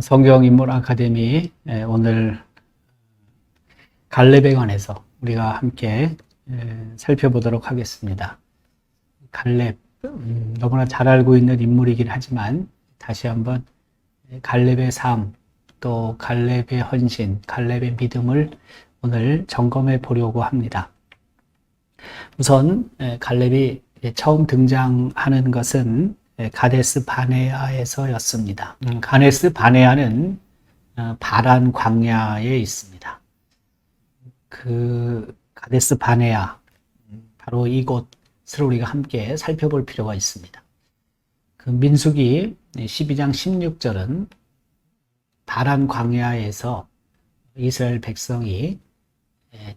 성경인물 아카데미 오늘 갈렙에 관해서 우리가 함께 살펴보도록 하겠습니다. 갈렙, 너무나 잘 알고 있는 인물이긴 하지만 다시 한번 갈렙의 삶, 또 갈렙의 헌신, 갈렙의 믿음을 오늘 점검해 보려고 합니다. 우선 갈렙이 처음 등장하는 것은 가데스 바네아에서였습니다. 가데스 바네아는 바란 광야에 있습니다. 그 가데스 바네아, 바로 이곳을 우리가 함께 살펴볼 필요가 있습니다. 그 민수기 12장 16절은 바란 광야에서 이스라엘 백성이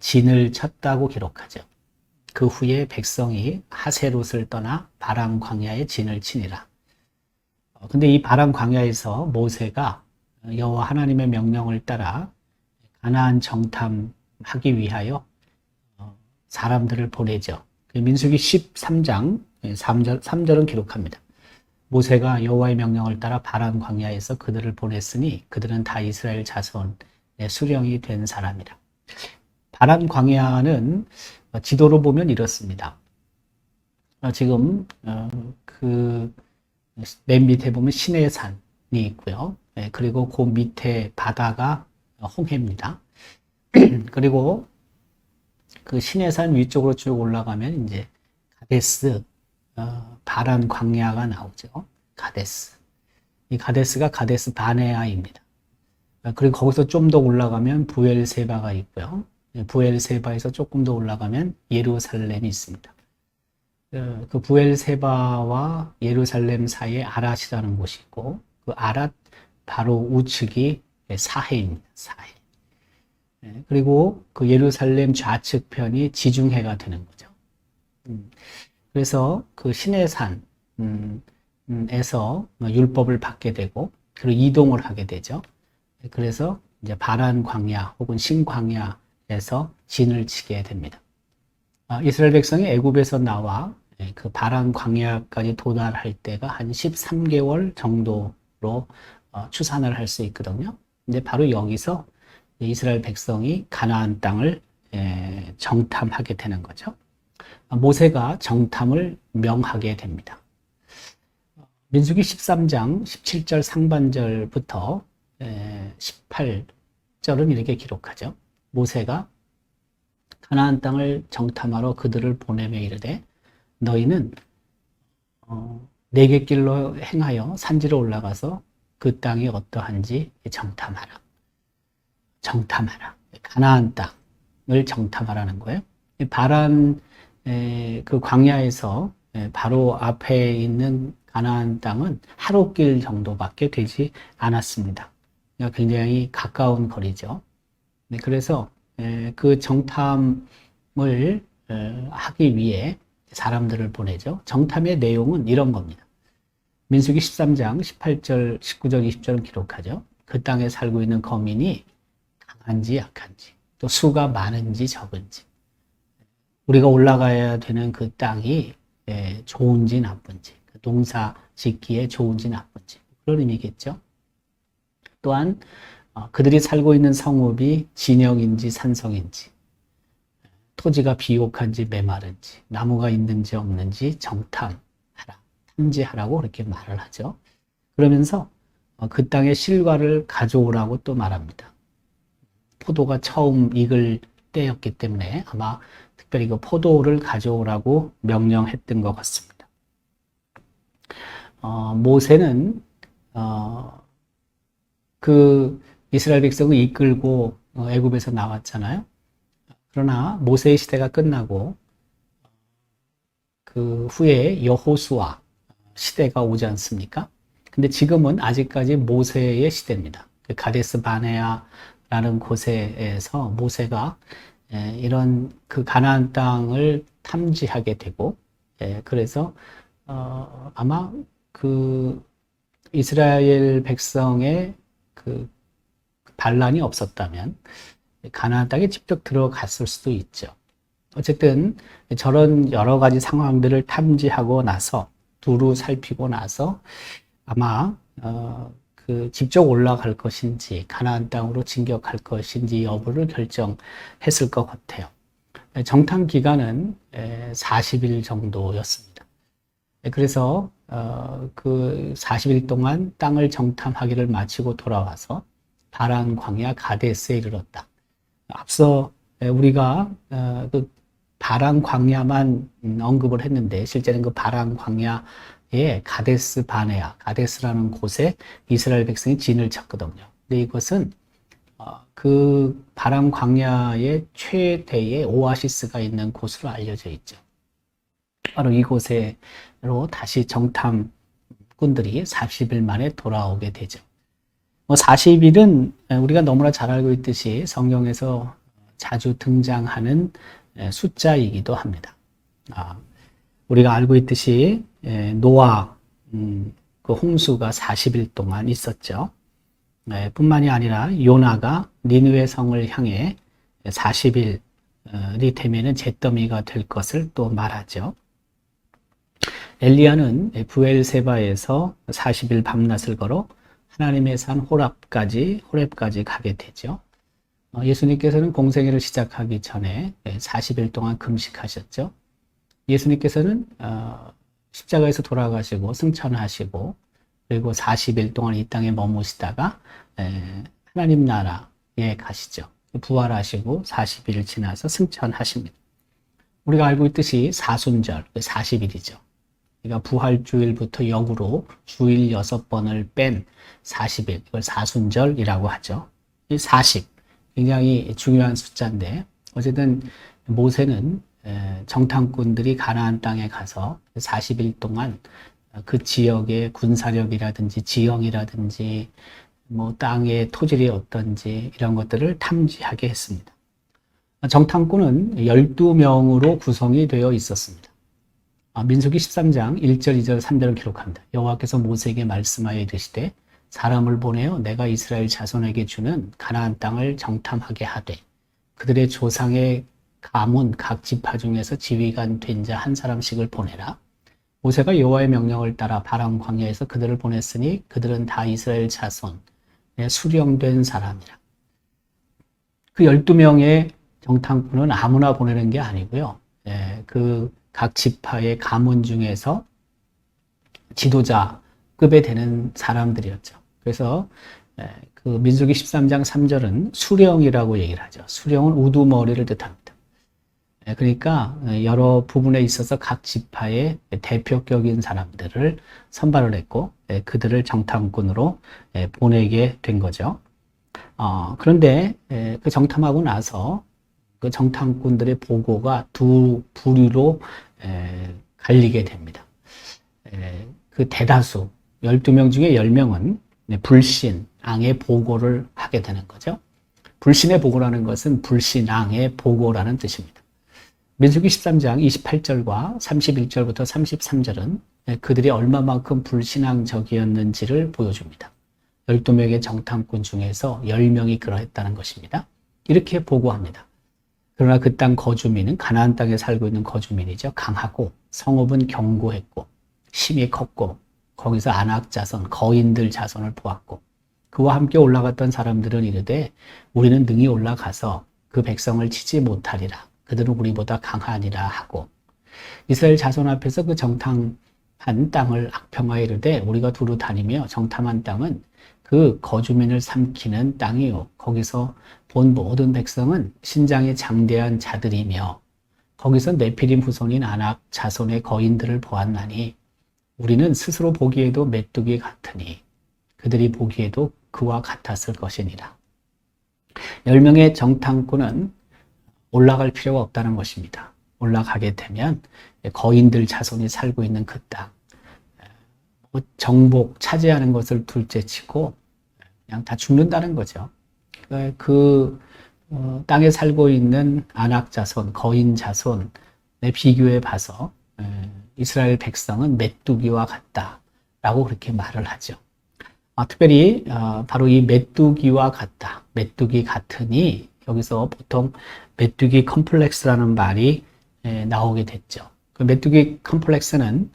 진을 쳤다고 기록하죠. 그 후에 백성이 하세롯을 떠나 바람 광야에 진을 치니라. 근데 이 바람 광야에서 모세가 여호와 하나님의 명령을 따라 가나안 정탐하기 위하여 사람들을 보내죠. 민수기 13장 3절은 기록합니다. 모세가 여호와의 명령을 따라 바람 광야에서 그들을 보냈으니 그들은 다 이스라엘 자손의 수령이 된 사람이라. 바람 광야는 지도로 보면 이렇습니다. 지금 그 맨 밑에 보면 시내산이 있고요. 그리고 그 밑에 바다가 홍해입니다. 그리고 그 시내산 위쪽으로 쭉 올라가면 이제 가데스 바람 광야가 나오죠. 가데스. 이 가데스가 가데스 바네아입니다. 그리고 거기서 좀 더 올라가면 부엘세바가 있고요. 부엘세바에서 조금 더 올라가면 예루살렘이 있습니다. 그 부엘세바와 예루살렘 사이에 아랏이라는 곳이 있고, 그 아랏 바로 우측이 사해입니다. 사해. 그리고 그 예루살렘 좌측편이 지중해가 되는 거죠. 그래서 그 시내산에서 율법을 받게 되고, 그리고 이동을 하게 되죠. 그래서 이제 바란 광야 혹은 신광야 에서 진을 치게 됩니다. 이스라엘 백성이 애굽에서 나와 그 바란 광야까지 도달할 때가 한 13개월 정도로 추산을 할 수 있거든요. 이제 바로 여기서 이스라엘 백성이 가나안 땅을 정탐하게 되는 거죠. 모세가 정탐을 명하게 됩니다. 민수기 13장 17절 상반절부터 18절은 이렇게 기록하죠. 모세가 가나안 땅을 정탐하러 그들을 보내며 이르되 너희는 네개 길로 행하여 산지로 올라가서 그 땅이 어떠한지 정탐하라. 정탐하라. 가나안 땅을 정탐하라는 거예요. 바란 그 광야에서 바로 앞에 있는 가나안 땅은 하루길 정도밖에 되지 않았습니다. 굉장히 가까운 거리죠. 그래서 그 정탐을 하기 위해 사람들을 보내죠. 정탐의 내용은 이런 겁니다. 민수기 13장 18절, 19절, 20절은 기록하죠. 그 땅에 살고 있는 거민이 강한지 약한지, 또 수가 많은지 적은지, 우리가 올라가야 되는 그 땅이 좋은지 나쁜지, 농사 짓기에 좋은지 나쁜지, 그런 의미겠죠. 또한 그들이 살고 있는 성읍이 진영인지 산성인지, 토지가 비옥한지 메마른지, 나무가 있는지 없는지 정탐하라, 탐지하라고 그렇게 말을 하죠. 그러면서 그 땅의 실과를 가져오라고 또 말합니다. 포도가 처음 익을 때였기 때문에 아마 특별히 그 포도를 가져오라고 명령했던 것 같습니다. 모세는 그 이스라엘 백성을 이끌고 애굽에서 나왔잖아요. 그러나 모세의 시대가 끝나고 그 후에 여호수아 시대가 오지 않습니까? 근데 지금은 아직까지 모세의 시대입니다. 그 가데스 바네아라는 곳에서 모세가 이런 그 가나안 땅을 탐지하게 되고, 그래서 아마 그 이스라엘 백성의 그 반란이 없었다면 가나안 땅에 직접 들어갔을 수도 있죠. 어쨌든 저런 여러 가지 상황들을 탐지하고 나서 두루 살피고 나서 아마 그 직접 올라갈 것인지 가나안 땅으로 진격할 것인지 여부를 결정했을 것 같아요. 정탐 기간은 40일 정도였습니다. 그래서 그 40일 동안 땅을 정탐하기를 마치고 돌아와서 바란 광야 가데스에 이르렀다. 앞서 우리가 그 바란 광야만 언급을 했는데 실제는 그 바란 광야의 가데스 바네아, 가데스라는 곳에 이스라엘 백성이 진을 쳤거든요. 근데 이것은 그 바람 광야의 최대의 오아시스가 있는 곳으로 알려져 있죠. 바로 이곳으로 다시 정탐꾼들이 40일 만에 돌아오게 되죠. 40일은 우리가 너무나 잘 알고 있듯이 성경에서 자주 등장하는 숫자이기도 합니다. 우리가 알고 있듯이 노아 그 홍수가 40일 동안 있었죠. 뿐만이 아니라 요나가 니느웨 성을 향해 40일이 되면은 잿더미가 될 것을 또 말하죠. 엘리야는 부엘세바에서 40일 밤낮을 걸어 하나님의 산 호렙까지 가게 되죠. 예수님께서는 공생애를 시작하기 전에 40일 동안 금식하셨죠. 예수님께서는 십자가에서 돌아가시고 승천하시고 그리고 40일 동안 이 땅에 머무시다가 하나님 나라에 가시죠. 부활하시고 40일 지나서 승천하십니다. 우리가 알고 있듯이 사순절, 40일이죠. 그러니까 부활주일부터 역으로 주일 6번을 뺀 40일, 이걸 사순절이라고 하죠. 이 40, 굉장히 중요한 숫자인데 어쨌든 모세는 정탐꾼들이 가나안 땅에 가서 40일 동안 그 지역의 군사력이라든지 지형이라든지 뭐 땅의 토질이 어떤지 이런 것들을 탐지하게 했습니다. 정탐꾼은 12명으로 구성이 되어 있었습니다. 민수기 13장 1절, 2절, 3절을 기록합니다. 여호와께서 모세에게 말씀하여 이르시되 사람을 보내어 내가 이스라엘 자손에게 주는 가나안 땅을 정탐하게 하되 그들의 조상의 가문 각 지파 중에서 지휘관 된 자 한 사람씩을 보내라. 모세가 여호와의 명령을 따라 바람 광야에서 그들을 보냈으니 그들은 다 이스라엘 자손 수령된 사람이라. 그 12명의 정탐꾼은 아무나 보내는 게 아니고요. 그 각 지파의 가문 중에서 지도자급에 되는 사람들이었죠. 그래서 그 민수기 13장 3절은 수령이라고 얘기를 하죠. 수령은 우두머리를 뜻합니다. 그러니까 여러 부분에 있어서 각 지파의 대표격인 사람들을 선발을 했고 그들을 정탐꾼으로 보내게 된 거죠. 그런데 그 정탐하고 나서 그 정탐꾼들의 보고가 두 부류로 갈리게 됩니다. 그 대다수 12명 중에 10명은 불신앙의 보고를 하게 되는 거죠. 불신의 보고라는 것은 불신앙의 보고라는 뜻입니다. 민수기 13장 28절과 31절부터 33절은 그들이 얼마만큼 불신앙적이었는지를 보여줍니다. 12명의 정탐꾼 중에서 10명이 그러했다는 것입니다. 이렇게 보고합니다. 그러나 그 땅 거주민은 가나안 땅에 살고 있는 거주민이죠. 강하고 성읍은 견고했고 힘이 컸고 거기서 아낙 자손, 거인들 자손을 보았고 그와 함께 올라갔던 사람들은 이르되 우리는 능히 올라가서 그 백성을 치지 못하리라. 그들은 우리보다 강하니라 하고 이스라엘 자손 앞에서 그 정탐한 땅을 악평하여 이르되 우리가 두루 다니며 정탐한 땅은 그 거주민을 삼키는 땅이요 거기서 본 모든 백성은 신장이 장대한 자들이며 거기서 네피림 후손인 아낙 자손의 거인들을 보았나니 우리는 스스로 보기에도 메뚜기 같으니 그들이 보기에도 그와 같았을 것이니라. 10명의 정탐꾼은 올라갈 필요가 없다는 것입니다. 올라가게 되면 거인들 자손이 살고 있는 그 땅, 정복, 차지하는 것을 둘째치고 그냥 다 죽는다는 거죠. 그 땅에 살고 있는 아낙 자손, 거인 자손에 비교해 봐서 이스라엘 백성은 메뚜기와 같다라고 그렇게 말을 하죠. 특별히 바로 이 메뚜기와 같다, 메뚜기 같으니 여기서 보통 메뚜기 컴플렉스라는 말이 나오게 됐죠. 그 메뚜기 컴플렉스는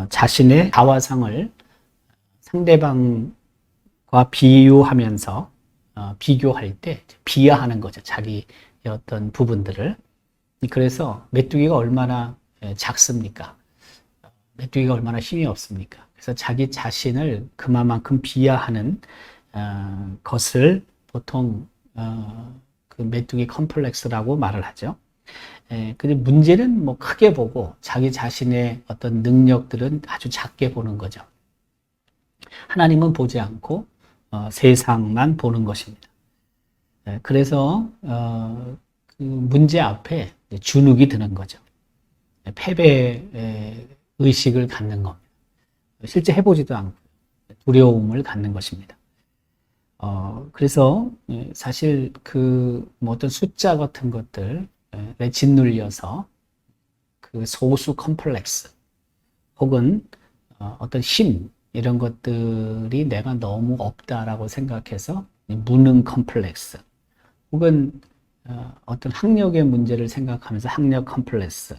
자신의 자화상을 상대방에게 비유하면서 비교할 때 비하하는 거죠. 자기의 어떤 부분들을. 그래서 메뚜기가 얼마나 작습니까? 메뚜기가 얼마나 힘이 없습니까? 그래서 자기 자신을 그만큼 비하하는 것을 보통 그 메뚜기 컴플렉스라고 말을 하죠. 근데 문제는 뭐 크게 보고 자기 자신의 어떤 능력들은 아주 작게 보는 거죠. 하나님은 보지 않고 세상만 보는 것입니다. 그래서 그 문제 앞에 주눅이 드는 거죠. 패배 의식을 갖는 겁니다. 실제 해보지도 않고 두려움을 갖는 것입니다. 그래서 사실 그 뭐 어떤 숫자 같은 것들에 짓눌려서 그 소수 컴플렉스 혹은 어떤 힘 이런 것들이 내가 너무 없다라고 생각해서 무능 컴플렉스 혹은 어떤 학력의 문제를 생각하면서 학력 컴플렉스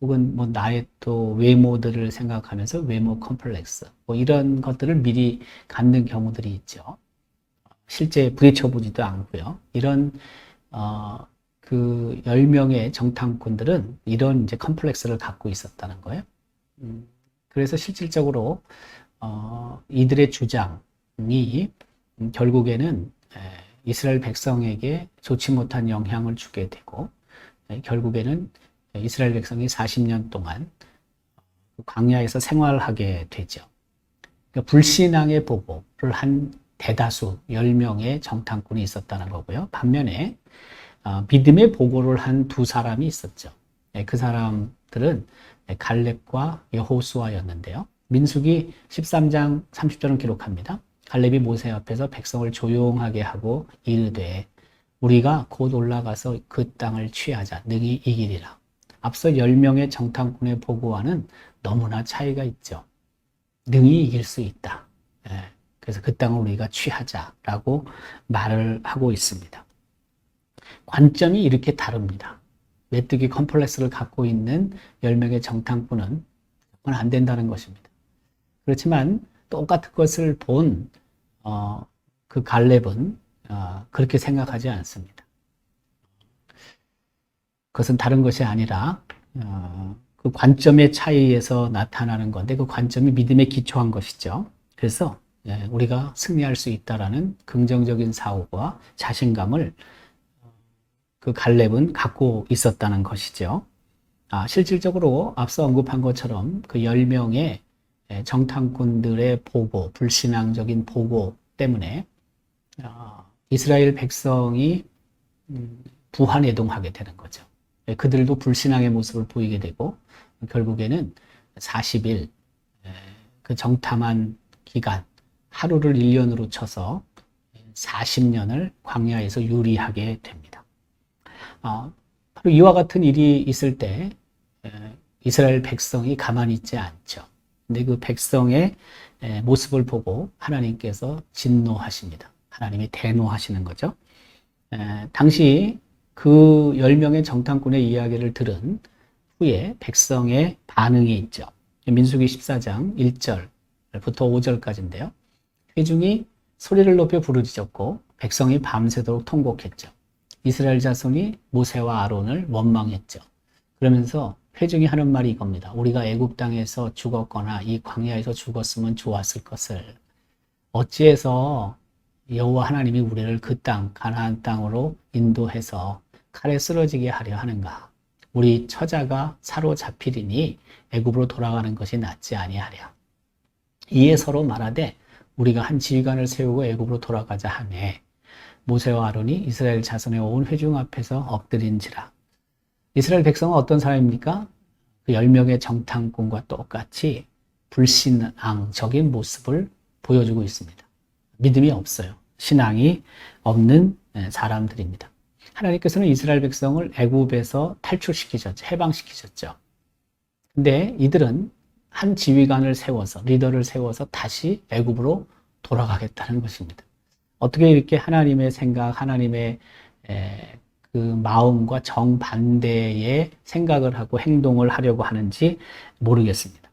혹은 뭐 나의 또 외모들을 생각하면서 외모 컴플렉스 뭐 이런 것들을 미리 갖는 경우들이 있죠. 실제 부딪혀보지도 않고요. 이런 그 10명의 정탐꾼들은 이런 이제 컴플렉스를 갖고 있었다는 거예요. 그래서 실질적으로 이들의 주장이 결국에는 이스라엘 백성에게 좋지 못한 영향을 주게 되고 결국에는 이스라엘 백성이 40년 동안 광야에서 생활하게 되죠. 그러니까 불신앙의 보고를 한 대다수 10명의 정탐꾼이 있었다는 거고요. 반면에 믿음의 보고를 한 두 사람이 있었죠. 그 사람들은 갈렙과 여호수아였는데요. 민수기 13장 30절은 기록합니다. 갈렙이 모세 앞에서 백성을 조용하게 하고 이르되 우리가 곧 올라가서 그 땅을 취하자 능히 이기리라. 앞서 10명의 정탐꾼의 보고와는 너무나 차이가 있죠. 능히 이길 수 있다. 그래서 그 땅을 우리가 취하자라고 말을 하고 있습니다. 관점이 이렇게 다릅니다. 메뚜기 컴플렉스를 갖고 있는 10명의 정탐꾼은 그건 안 된다는 것입니다. 그렇지만 똑같은 것을 본 그 갈렙은 그렇게 생각하지 않습니다. 그것은 다른 것이 아니라 그 관점의 차이에서 나타나는 건데 그 관점이 믿음에 기초한 것이죠. 그래서 우리가 승리할 수 있다라는 긍정적인 사고와 자신감을 그 갈렙은 갖고 있었다는 것이죠. 실질적으로 앞서 언급한 것처럼 그 10명의 정탐꾼들의 보고, 불신앙적인 보고 때문에 이스라엘 백성이 부하내동하게 되는 거죠. 그들도 불신앙의 모습을 보이게 되고 결국에는 40일 그 정탐한 기간 하루를 1년으로 쳐서 40년을 광야에서 유리하게 됩니다. 바로 이와 같은 일이 있을 때 이스라엘 백성이 가만히 있지 않죠. 근데 그 백성의 모습을 보고 하나님께서 진노하십니다. 하나님이 대노하시는 거죠. 당시 그 10명의 정탐꾼의 이야기를 들은 후에 백성의 반응이 있죠. 민수기 14장 1절부터 5절까지인데요. 회중이 소리를 높여 부르짖었고 백성이 밤새도록 통곡했죠. 이스라엘 자손이 모세와 아론을 원망했죠. 그러면서 회중이 하는 말이 이겁니다. 우리가 애굽 땅에서 죽었거나 이 광야에서 죽었으면 좋았을 것을 어찌해서 여호와 하나님이 우리를 그 땅 가나안 땅으로 인도해서 칼에 쓰러지게 하려 하는가? 우리 처자가 사로잡히리니 애굽으로 돌아가는 것이 낫지 아니하랴. 이에 서로 말하되 우리가 한 지휘관을 세우고 애굽으로 돌아가자 하매 모세와 아론이 이스라엘 자손의 온 회중 앞에서 엎드린지라. 이스라엘 백성은 어떤 사람입니까? 그 10명의 정탐꾼과 똑같이 불신앙적인 모습을 보여주고 있습니다. 믿음이 없어요. 신앙이 없는 사람들입니다. 하나님께서는 이스라엘 백성을 애굽에서 탈출시키셨죠. 해방시키셨죠. 근데 이들은 한 지휘관을 세워서 리더를 세워서 다시 애굽으로 돌아가겠다는 것입니다. 어떻게 이렇게 하나님의 생각, 하나님의 그 마음과 정반대의 생각을 하고 행동을 하려고 하는지 모르겠습니다.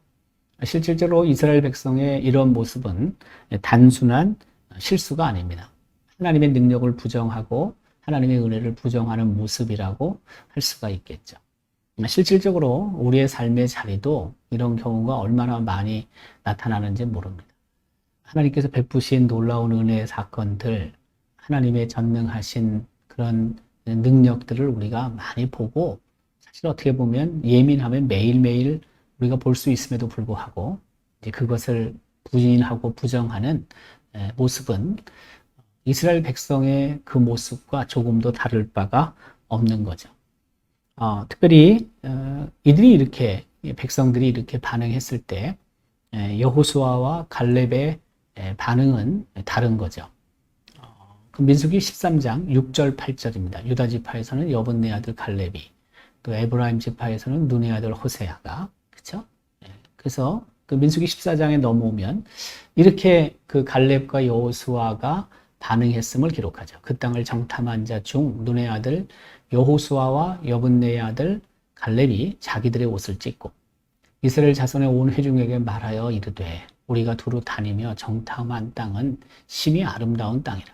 실질적으로 이스라엘 백성의 이런 모습은 단순한 실수가 아닙니다. 하나님의 능력을 부정하고 하나님의 은혜를 부정하는 모습이라고 할 수가 있겠죠. 실질적으로 우리의 삶의 자리도 이런 경우가 얼마나 많이 나타나는지 모릅니다. 하나님께서 베푸신 놀라운 은혜의 사건들, 하나님의 전능하신 그런 능력들을 우리가 많이 보고, 사실 어떻게 보면 예민하면 매일매일 우리가 볼 수 있음에도 불구하고 이제 그것을 부인하고 부정하는 모습은 이스라엘 백성의 그 모습과 조금도 다를 바가 없는 거죠. 특별히 백성들이 이렇게 반응했을 때 여호수아와 갈렙의 반응은 다른 거죠. 민수기 13장 6절 8절입니다. 유다 지파에서는 여분네 아들 갈렙이, 또 에브라임 지파에서는 눈의 아들 호세아가, 그렇죠? 그래서 그 민수기 14장에 넘어오면 이렇게 그 갈렙과 여호수아가 반응했음을 기록하죠. 그 땅을 정탐한 자 중 눈의 아들 여호수아와 여분네의 아들 갈렙이 자기들의 옷을 찢고 이스라엘 자손의 온 회중에게 말하여 이르되 우리가 두루 다니며 정탐한 땅은 심히 아름다운 땅이라.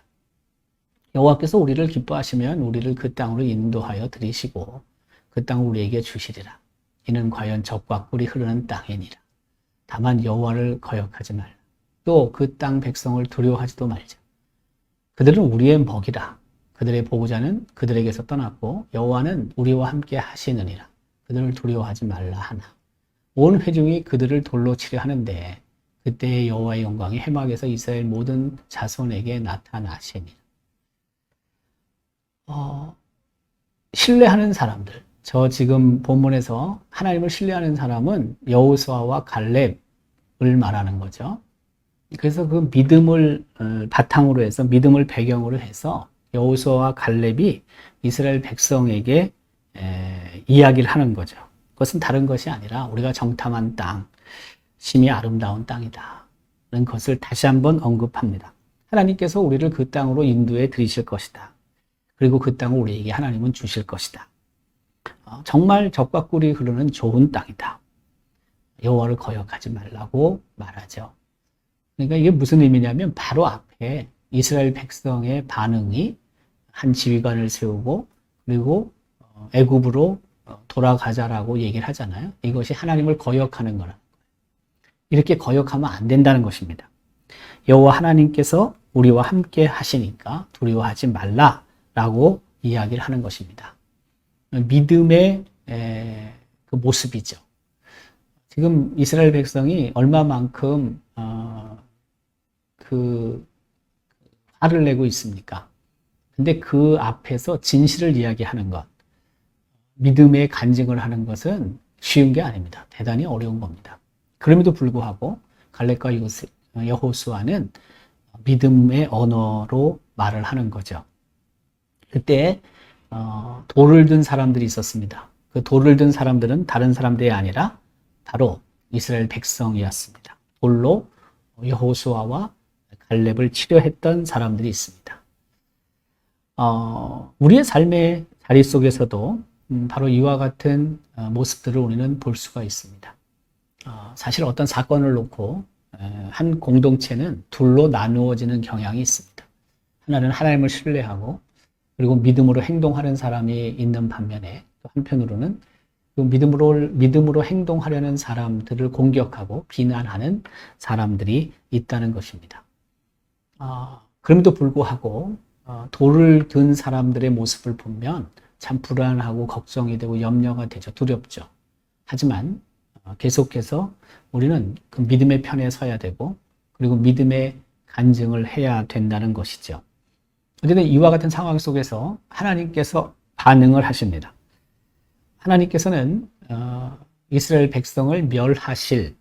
여호와께서 우리를 기뻐하시면 우리를 그 땅으로 인도하여 들이시고 그 땅을 우리에게 주시리라. 이는 과연 젖과 꿀이 흐르는 땅이니라. 다만 여호와를 거역하지 말라. 또 그 땅 백성을 두려워하지도 말자. 그들은 우리의 먹이라. 그들의 보호자는 그들에게서 떠났고 여호와는 우리와 함께 하시느니라. 그들을 두려워하지 말라 하나. 온 회중이 그들을 돌로 치려 하는데 그때의 여호와의 영광이 해막에서 이스라엘 모든 자손에게 나타나시니라. 신뢰하는 사람들, 저 지금 본문에서 하나님을 신뢰하는 사람은 여호수아와 갈렙을 말하는 거죠. 그래서 그 믿음을 바탕으로 해서, 믿음을 배경으로 해서 여호수아와 갈렙이 이스라엘 백성에게 이야기를 하는 거죠. 그것은 다른 것이 아니라 우리가 정탐한 땅, 심히 아름다운 땅이다 라는 것을 다시 한번 언급합니다. 하나님께서 우리를 그 땅으로 인도해 들이실 것이다. 그리고 그 땅을 우리에게 하나님은 주실 것이다. 정말 젖과 꿀이 흐르는 좋은 땅이다. 여호와를 거역하지 말라고 말하죠. 그러니까 이게 무슨 의미냐면 바로 앞에 이스라엘 백성의 반응이 한 지휘관을 세우고 그리고 애굽으로 돌아가자라고 얘기를 하잖아요. 이것이 하나님을 거역하는 거라는 거예요. 이렇게 거역하면 안 된다는 것입니다. 여호와 하나님께서 우리와 함께 하시니까 두려워하지 말라라고 이야기를 하는 것입니다. 믿음의 그 모습이죠. 지금 이스라엘 백성이 얼마만큼 그 화를 내고 있습니까? 근데 그 앞에서 진실을 이야기하는 것, 믿음의 간증을 하는 것은 쉬운 게 아닙니다. 대단히 어려운 겁니다. 그럼에도 불구하고 갈렙과 여호수아는 믿음의 언어로 말을 하는 거죠. 그때 돌을 든 사람들이 있었습니다. 그 돌을 든 사람들은 다른 사람들이 아니라 바로 이스라엘 백성이었습니다. 돌로 여호수아와 갈렙을 치려 했던 사람들이 있습니다. 우리의 삶의 자리 속에서도 바로 이와 같은 모습들을 우리는 볼 수가 있습니다. 사실 어떤 사건을 놓고 한 공동체는 둘로 나누어지는 경향이 있습니다. 하나는 하나님을 신뢰하고 그리고 믿음으로 행동하는 사람이 있는 반면에 또 한편으로는 그 믿음으로 행동하려는 사람들을 공격하고 비난하는 사람들이 있다는 것입니다. 그럼에도 불구하고 돌을 든 사람들의 모습을 보면 참 불안하고 걱정이 되고 염려가 되죠. 두렵죠. 하지만 계속해서 우리는 그 믿음의 편에 서야 되고 그리고 믿음의 간증을 해야 된다는 것이죠. 어쨌든 이와 같은 상황 속에서 하나님께서 반응을 하십니다. 하나님께서는 이스라엘 백성을 멸하실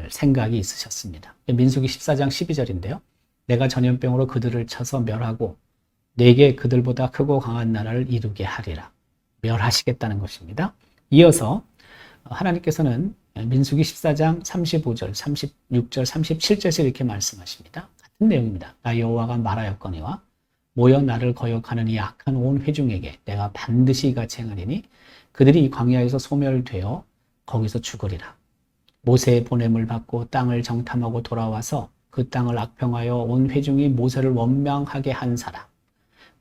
생각이 있으셨습니다. 민수기 14장 12절인데요. 내가 전염병으로 그들을 쳐서 멸하고 내게 그들보다 크고 강한 나라를 이루게 하리라. 멸하시겠다는 것입니다. 이어서 하나님께서는 민수기 14장 35절, 36절, 37절에서 이렇게 말씀하십니다. 같은 내용입니다. 나 여호와가 말하였거니와 모여 나를 거역하는 이 악한 온 회중에게 내가 반드시 이같이 행하리니 그들이 이 광야에서 소멸되어 거기서 죽으리라. 모세의 보냄을 받고 땅을 정탐하고 돌아와서 그 땅을 악평하여 온 회중이 모세를 원망하게 한 사람,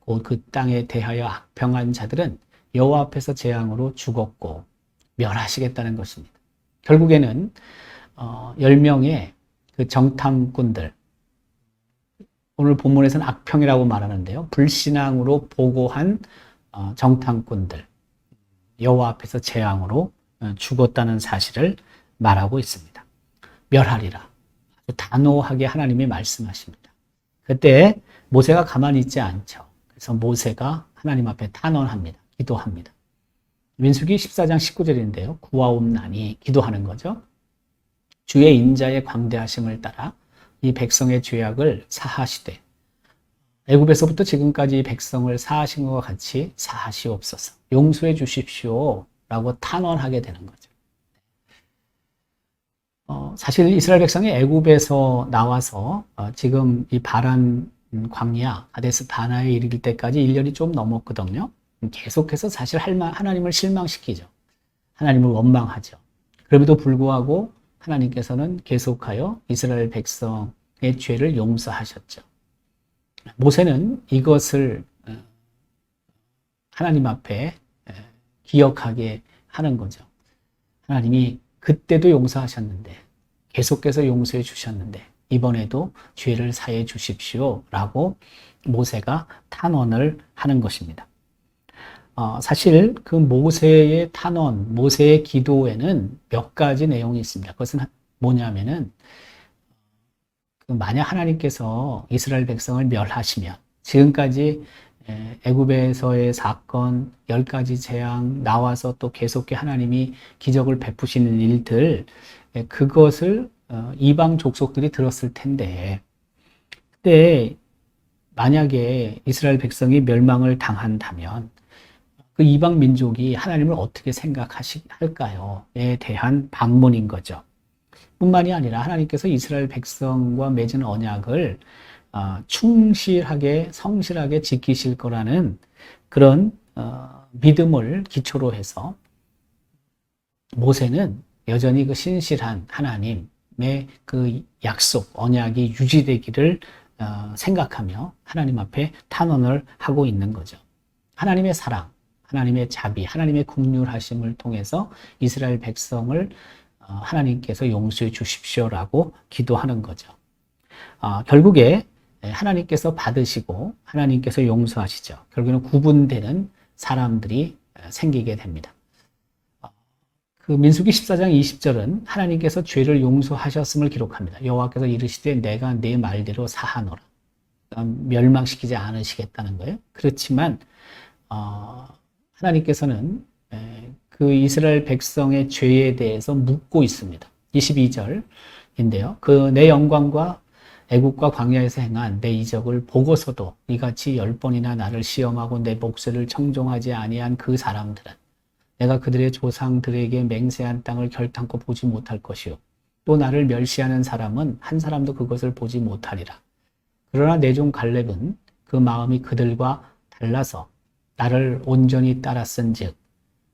곧 그 땅에 대하여 악평한 자들은 여호와 앞에서 재앙으로 죽었고 멸하시겠다는 것입니다. 결국에는 10명의 그 정탐꾼들, 오늘 본문에서는 악평이라고 말하는데요. 불신앙으로 보고한 정탐꾼들, 여호와 앞에서 재앙으로 죽었다는 사실을 말하고 있습니다. 멸하리라. 아주 단호하게 하나님이 말씀하십니다. 그때 모세가 가만히 있지 않죠. 그래서 모세가 하나님 앞에 탄원합니다. 기도합니다. 민수기 14장 19절인데요. 구하옵나니 기도하는 거죠. 주의 인자의 광대하심을 따라 이 백성의 죄악을 사하시되 애굽에서부터 지금까지 이 백성을 사하신 것과 같이 사하시옵소서. 용서해 주십시오. 라고 탄원하게 되는 거죠. 사실 이스라엘 백성이 애굽에서 나와서 지금 이 바란 광야, 가데스 바나에 이르길 때까지 1년이 좀 넘었거든요. 계속해서 사실 하나님을 실망시키죠. 하나님을 원망하죠. 그럼에도 불구하고 하나님께서는 계속하여 이스라엘 백성의 죄를 용서하셨죠. 모세는 이것을 하나님 앞에 기억하게 하는 거죠. 하나님이 그때도 용서하셨는데, 계속해서 용서해 주셨는데 이번에도 죄를 사해 주십시오 라고 모세가 탄원을 하는 것입니다. 사실 그 모세의 탄원, 모세의 기도에는 몇 가지 내용이 있습니다. 그것은 뭐냐면은 만약 하나님께서 이스라엘 백성을 멸하시면 지금까지 애굽에서의 사건, 10가지 재앙 나와서 또 계속해 하나님이 기적을 베푸시는 일들, 그것을 이방 족속들이 들었을 텐데, 그때 만약에 이스라엘 백성이 멸망을 당한다면 그 이방 민족이 하나님을 어떻게 생각할까요?에 대한 반문인 거죠. 뿐만이 아니라 하나님께서 이스라엘 백성과 맺은 언약을 충실하게 성실하게 지키실 거라는 그런 믿음을 기초로 해서 모세는 여전히 그 신실한 하나님의 그 약속, 언약이 유지되기를 생각하며 하나님 앞에 탄원을 하고 있는 거죠. 하나님의 사랑, 하나님의 자비, 하나님의 긍휼하심을 통해서 이스라엘 백성을 하나님께서 용서해 주십시오라고 기도하는 거죠. 결국에 하나님께서 받으시고 하나님께서 용서하시죠. 결국에는 구분되는 사람들이 생기게 됩니다. 그 민수기 14장 20절은 하나님께서 죄를 용서하셨음을 기록합니다. 여호와께서 이르시되 내가 네 말대로 사하노라. 멸망시키지 않으시겠다는 거예요. 그렇지만 하나님께서는 그 이스라엘 백성의 죄에 대해서 묻고 있습니다. 22절인데요. 그 내 영광과 애국과 광야에서 행한 내 이적을 보고서도 이같이 10번이나 나를 시험하고 내 목소리를 청종하지 아니한 그 사람들은 내가 그들의 조상들에게 맹세한 땅을 결탄코 보지 못할 것이요 또 나를 멸시하는 사람은 한 사람도 그것을 보지 못하리라. 그러나 내 종 갈렙은 그 마음이 그들과 달라서 나를 온전히 따랐은즉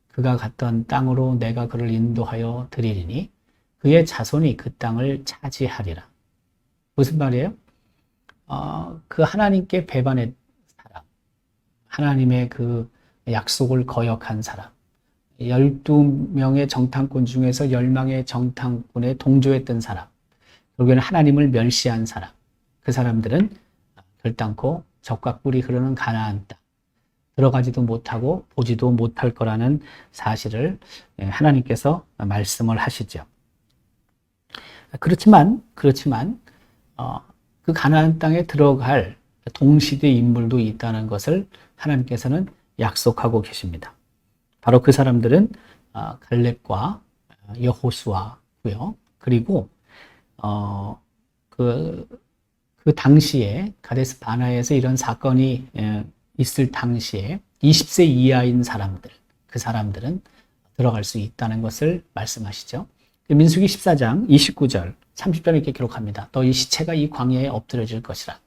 그가 갔던 땅으로 내가 그를 인도하여 드리리니 그의 자손이 그 땅을 차지하리라. 무슨 말이에요? 그 하나님께 배반한 사람, 하나님의 그 약속을 거역한 사람, 12명의 정탐꾼 중에서 10명의 정탐꾼에 동조했던 사람, 결국에는 하나님을 멸시한 사람, 그 사람들은 결단코 적과 꿀이 흐르는 가나안 땅, 들어가지도 못하고 보지도 못할 거라는 사실을 하나님께서 말씀을 하시죠. 그렇지만 그 가나안 땅에 들어갈 동시대 인물도 있다는 것을 하나님께서는 약속하고 계십니다. 바로 그 사람들은 갈렙과 여호수아고요. 그리고 그 당시에 가데스 바나에서 이런 사건이 있을 당시에 20세 이하인 사람들, 그 사람들은 들어갈 수 있다는 것을 말씀하시죠. 민수기 14장 29절, 30절에 이렇게 기록합니다. 너희 시체가 이 광야에 엎드려질 것이라.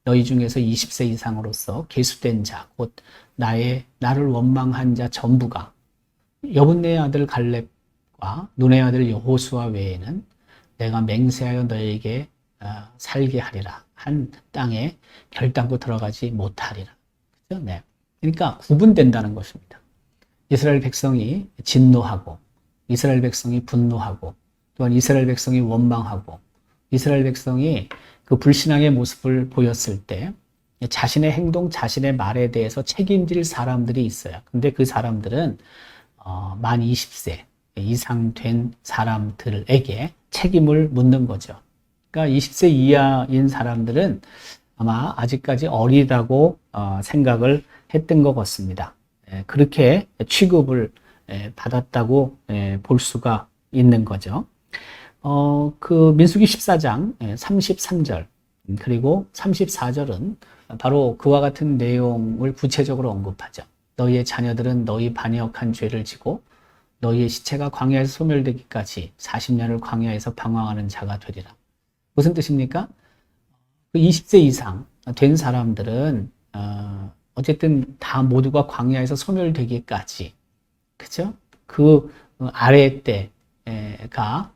너희 중에서 20세 이상으로서 계수된 자, 곧 나를 원망한 자 전부가 여분네의 아들 갈렙과 눈의 아들 여호수아 외에는 내가 맹세하여 너에게 살게 하리라. 한 땅에 결단코 들어가지 못하리라. 그죠? 네. 그러니까 구분된다는 것입니다. 이스라엘 백성이 진노하고, 이스라엘 백성이 분노하고, 또한 이스라엘 백성이 원망하고, 이스라엘 백성이 그 불신앙의 모습을 보였을 때 자신의 행동, 자신의 말에 대해서 책임질 사람들이 있어요. 근데 그 사람들은 만 20세 이상 된 사람들에게 책임을 묻는 거죠. 그러니까 20세 이하인 사람들은 아마 아직까지 어리다고 생각을 했던 것 같습니다. 그렇게 취급을 받았다고 볼 수가 있는 거죠. 그 민수기 14장 33절 그리고 34절은 바로 그와 같은 내용을 구체적으로 언급하죠. 너희의 자녀들은 너희 반역한 죄를 지고 너희의 시체가 광야에서 소멸되기까지 40년을 광야에서 방황하는 자가 되리라. 무슨 뜻입니까? 20세 이상 된 사람들은 어쨌든 다 모두가 광야에서 소멸되기까지, 그죠? 그 아래 때가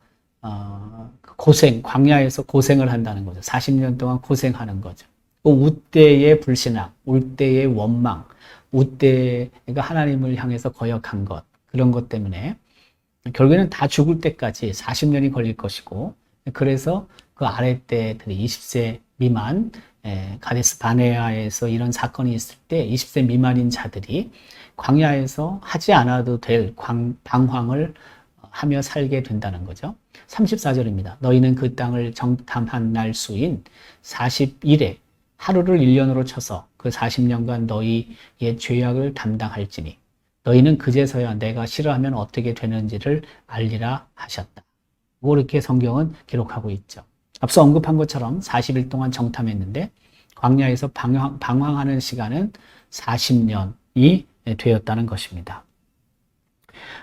고생, 광야에서 고생을 한다는 거죠. 40년 동안 고생하는 거죠. 우때의 불신앙, 우때의 원망, 우때가 하나님을 향해서 거역한 것, 그런 것 때문에 결국에는 다 죽을 때까지 40년이 걸릴 것이고, 그래서 그 아래 때들이 20세 미만, 가데스 바네아에서 이런 사건이 있을 때 20세 미만인 자들이 광야에서 하지 않아도 될 방황을 하며 살게 된다는 거죠. 34절입니다. 너희는 그 땅을 정탐한 날 수인 40일에 하루를 1년으로 쳐서 그 40년간 너희의 죄악을 담당할지니 너희는 그제서야 내가 싫어하면 어떻게 되는지를 알리라 하셨다. 이렇게 성경은 기록하고 있죠. 앞서 언급한 것처럼 40일 동안 정탐했는데 광야에서 방황하는 시간은 40년이 되었다는 것입니다.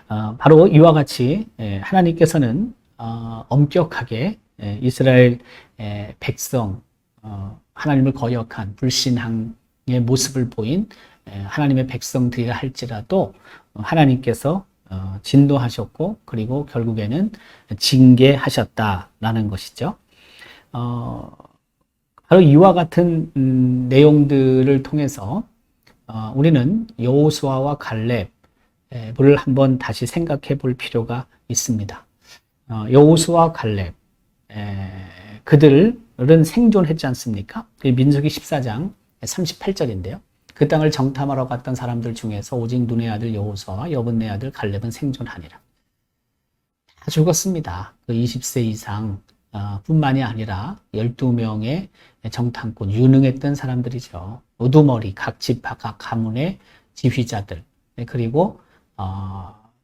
바로 이와 같이 하나님께서는 엄격하게 이스라엘 백성, 하나님을 거역한 불신앙의 모습을 보인 하나님의 백성들이라 할지라도 하나님께서 진노하셨고 그리고 결국에는 징계하셨다라는 것이죠. 바로 이와 같은 내용들을 통해서 우리는 여호수아와 갈렙을 한번 다시 생각해 볼 필요가 있습니다. 여호수아와 갈렙, 그들은 생존했지 않습니까? 민수기 14장 38절인데요. 그 땅을 정탐하러 갔던 사람들 중에서 오직 눈의 아들 여호수아와 여분의 아들 갈렙은 생존하니라. 다 죽었습니다. 그 20세 이상 뿐만이 아니라 12명의 정탐꾼, 유능했던 사람들이죠. 우두머리, 각 지파, 각 가문의 지휘자들, 그리고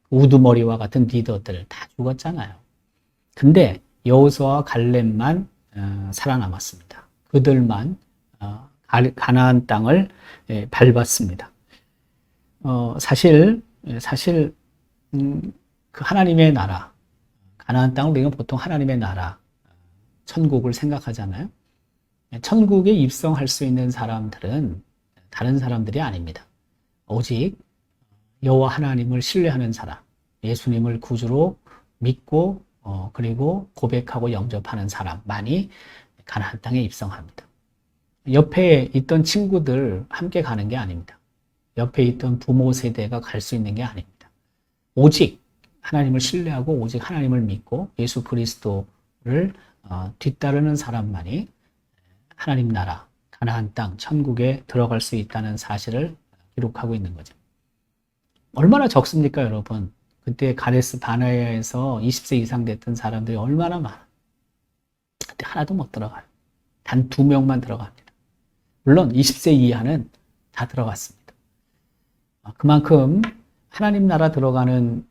우두머리와 같은 리더들 다 죽었잖아요. 근데 여호수아와 갈렙만 살아남았습니다. 그들만 가나안 땅을 밟았습니다. 사실 그 하나님의 나라, 가나안 땅을 우리가 보통 하나님의 나라, 천국을 생각하잖아요. 천국에 입성할 수 있는 사람들은 다른 사람들이 아닙니다. 오직 여호와 하나님을 신뢰하는 사람, 예수님을 구주로 믿고 그리고 고백하고 영접하는 사람만이 가나안 땅에 입성합니다. 옆에 있던 친구들 함께 가는 게 아닙니다. 옆에 있던 부모 세대가 갈 수 있는 게 아닙니다. 오직 하나님을 신뢰하고 오직 하나님을 믿고 예수 그리스도를 뒤따르는 사람만이 하나님 나라, 가나안 땅, 천국에 들어갈 수 있다는 사실을 기록하고 있는 거죠. 얼마나 적습니까, 여러분? 그때 가데스 바네아에서 20세 이상 됐던 사람들이 얼마나 많아. 그때 하나도 못 들어가요. 단 2명만 들어갑니다. 물론 20세 이하는 다 들어갔습니다. 그만큼 하나님 나라 들어가는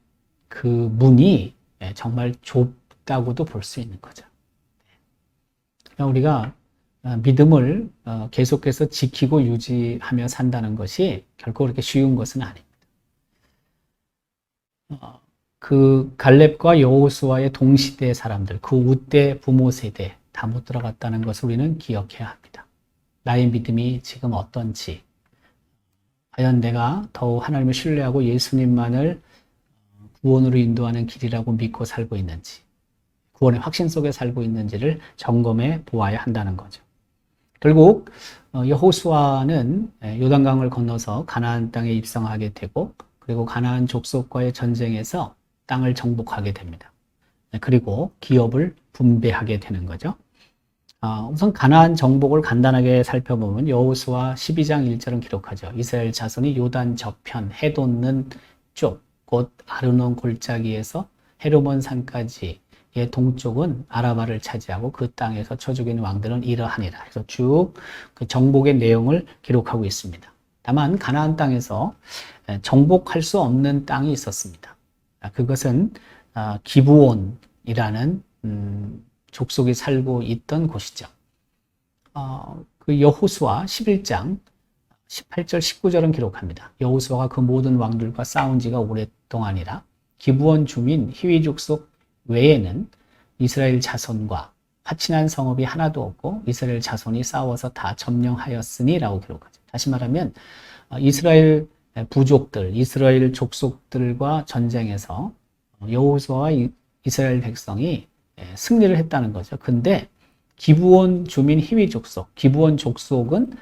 그 문이 정말 좁다고도 볼 수 있는 거죠. 그러니까 우리가 믿음을 계속해서 지키고 유지하며 산다는 것이 결코 그렇게 쉬운 것은 아닙니다. 그 갈렙과 여호수아의 동시대 사람들, 그 우때 부모 세대 다 못 들어갔다는 것을 우리는 기억해야 합니다. 나의 믿음이 지금 어떤지, 과연 내가 더욱 하나님을 신뢰하고 예수님만을 구원으로 인도하는 길이라고 믿고 살고 있는지, 구원의 확신 속에 살고 있는지를 점검해 보아야 한다는 거죠. 결국 여호수아는 요단강을 건너서 가나안 땅에 입성하게 되고 그리고 가나안 족속과의 전쟁에서 땅을 정복하게 됩니다. 그리고 기업을 분배하게 되는 거죠. 우선 가나안 정복을 간단하게 살펴보면 여호수아 12장 1절은 기록하죠. 이스라엘 자손이 요단 저편 해 돋는 쪽, 곧 아르논 골짜기에서 헤르몬 산까지 의 동쪽은 아라바를 차지하고 그 땅에서 쳐 죽인 왕들은 이러하니라. 그래서 쭉 그 정복의 내용을 기록하고 있습니다. 다만 가나안 땅에서 정복할 수 없는 땅이 있었습니다. 그것은 기브온이라는 족속이 살고 있던 곳이죠. 그 여호수아 11장 18절 19절은 기록합니다. 여호수아가 그 모든 왕들과 싸운 지가 오랫동안이라 기브온 주민 히위 족속 외에는 이스라엘 자손과 화친한 성읍이 하나도 없고 이스라엘 자손이 싸워서 다 점령하였으니 라고 기록하죠. 다시 말하면 이스라엘 부족들, 이스라엘 족속들과 전쟁에서 여호수아와 이스라엘 백성이 승리를 했다는 거죠. 근데 기브온 주민 히위 족속, 기브온 족속은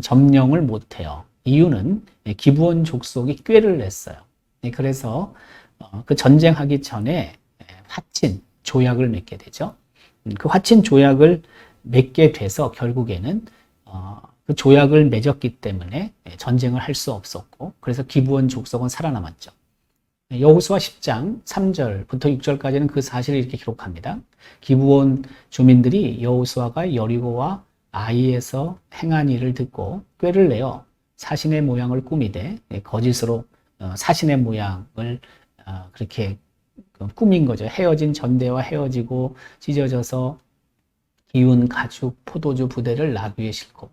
점령을 못해요. 이유는 기브온 족속이 꾀를 냈어요. 그래서 그 전쟁하기 전에 화친 조약을 맺게 되죠. 그 화친 조약을 맺게 돼서 결국에는 그 조약을 맺었기 때문에 전쟁을 할 수 없었고 그래서 기브온 족속은 살아남았죠. 여호수아 10장 3절부터 6절까지는 그 사실을 이렇게 기록합니다. 기브온 주민들이 여호수아가 여리고와 아이에서 행한 일을 듣고 꾀를 내어 사신의 모양을 꾸미되 거짓으로 사신의 모양을 그렇게 꾸민 거죠. 헤어진 전대와 헤어지고 찢어져서 기운 가죽 포도주 부대를 나귀에 싣고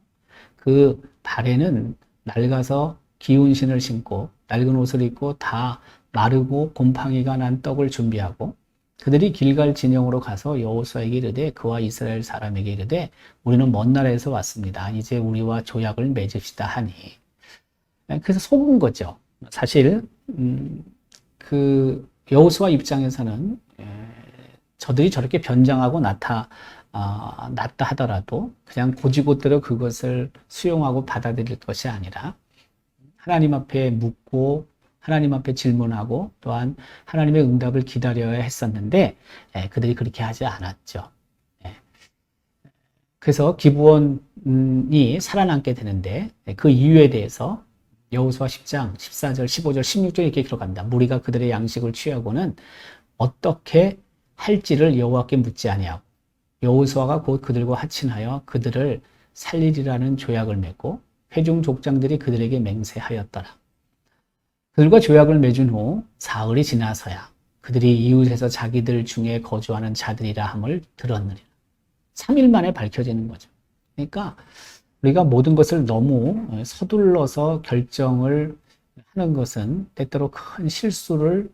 그 발에는 낡아서 기운 신을 신고 낡은 옷을 입고 다 마르고 곰팡이가 난 떡을 준비하고 그들이 길갈 진영으로 가서 여호수아에게 이르되 그와 이스라엘 사람에게 이르되 우리는 먼 나라에서 왔습니다. 이제 우리와 조약을 맺읍시다 하니 그래서 속은 거죠. 사실 그 여호수아 입장에서는 저들이 저렇게 변장하고 났다 하더라도 그냥 고지고대로 그것을 수용하고 받아들일 것이 아니라 하나님 앞에 묻고 하나님 앞에 질문하고 또한 하나님의 응답을 기다려야 했었는데 그들이 그렇게 하지 않았죠. 그래서 기브온이 살아남게 되는데 그 이유에 대해서 여호수아 10장 14절 15절 16절 이렇게 기록합니다. 무리가 그들의 양식을 취하고는 어떻게 할지를 여호와께 묻지 아니하고 여호수아가 곧 그들과 하친하여 그들을 살리리라는 조약을 맺고 회중 족장들이 그들에게 맹세하였더라. 그들과 조약을 맺은 후 사흘이 지나서야 그들이 이웃에서 자기들 중에 거주하는 자들이라 함을 들었느니라. 3일 만에 밝혀지는 거죠. 그러니까 우리가 모든 것을 너무 서둘러서 결정을 하는 것은 때때로 큰 실수를